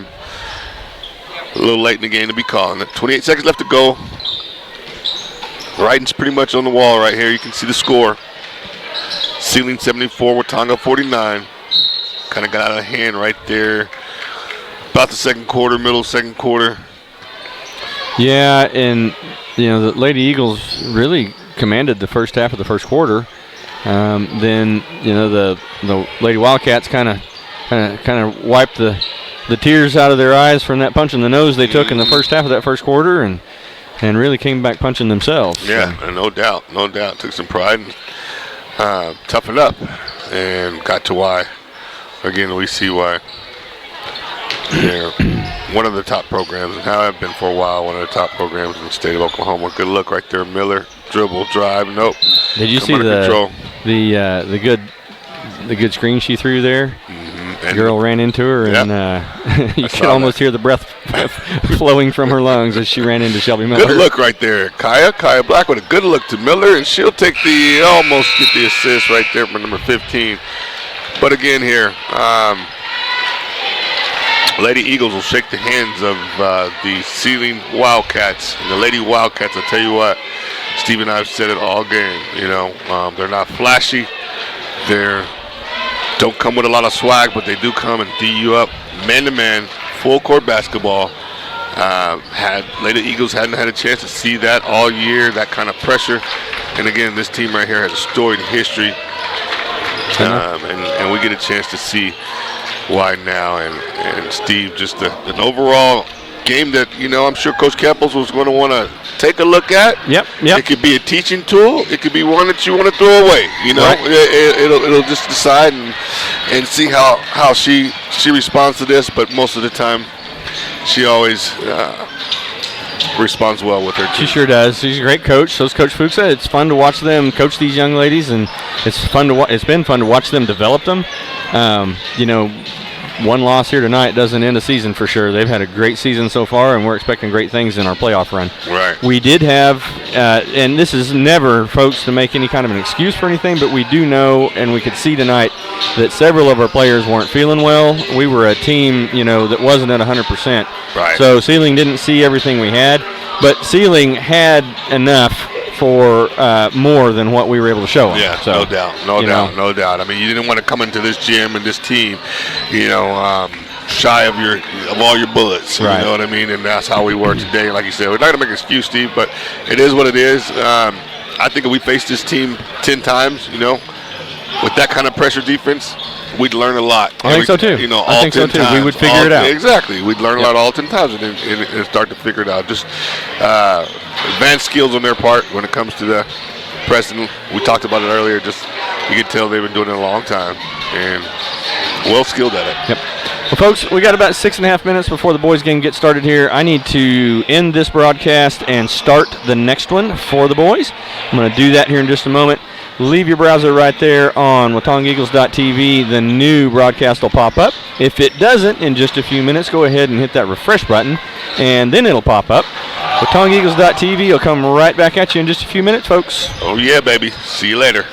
little late in the game to be calling it. 28 seconds left to go. Writing's pretty much on the wall right here. You can see the score. Seiling 74, Watonga 49. Kind of got out of hand right there. About the second quarter, middle second quarter. Yeah, and you know the Lady Eagles really commanded the first half of the first quarter. Then you know the Lady Wildcats kind of wiped the tears out of their eyes from that punch in the nose they took in the first half of that first quarter, and really came back punching themselves. Yeah, so. no doubt. Took some pride and toughened up, and got to why. Again, we see why they're one of the top programs, and have been for a while, one of the top programs in the state of Oklahoma. Good look right there, Miller. Dribble, drive, nope. Did you see the good screen she threw there? The girl ran into her, and you could almost hear the breath flowing from her lungs as she ran into Shelby Miller. Good look right there. Kaya Black with a good look to Miller, and she'll take almost get the assist right there for number 15. But again here, Lady Eagles will shake the hands of the Seiling Wildcats. And the Lady Wildcats, I tell you what, Steve and I have said it all game. You know, they're not flashy. They don't come with a lot of swag, but they do come and D you up man-to-man, full court basketball. Lady Eagles hadn't had a chance to see that all year, that kind of pressure. And again, this team right here has a storied history, and we get a chance to see why now. And Steve, just an overall game that, you know, I'm sure Coach Campos was going to want to take a look at. Yep. It could be a teaching tool. It could be one that you want to throw away. You know, right. It'll just decide and see how she responds to this. But most of the time, she always responds well with her team. She sure does. She's a great coach. So is Coach Fuchsa. It's fun to watch them coach these young ladies, and it's been fun to watch them develop them. You know, one loss here tonight doesn't end a season for sure. They've had a great season so far, and we're expecting great things in our playoff run. Right. We did have, and this is never, folks, to make any kind of an excuse for anything, but we do know, and we could see tonight, that several of our players weren't feeling well. We were a team, you know, that wasn't at 100%. Right. So Seiling didn't see everything we had, but Seiling had enough for more than what we were able to show them. Yeah, so, no doubt. I mean, you didn't want to come into this gym and this team, you know, shy of all your bullets. Right. You know what I mean? And that's how we were today. Like you said, we're not gonna make an excuse, Steve, but it is what it is. I think if we faced this team 10 times, you know, with that kind of pressure defense, we'd learn a lot. I think so too. You know, I all think 10 so too. times. We would figure it out. Exactly. We'd learn a lot all 10 times and start to figure it out. Just advanced skills on their part when it comes to the pressing. We talked about it earlier. Just you can tell they've been doing it a long time and well skilled at it. Yep. Well, folks, we got about 6.5 minutes before the boys' game gets started here. I need to end this broadcast and start the next one for the boys. I'm going to do that here in just a moment. Leave your browser right there on WatongaEagles.tv. The new broadcast will pop up. If it doesn't, in just a few minutes, go ahead and hit that refresh button, and then it'll pop up. WatongaEagles.tv will come right back at you in just a few minutes, folks. Oh, yeah, baby. See you later.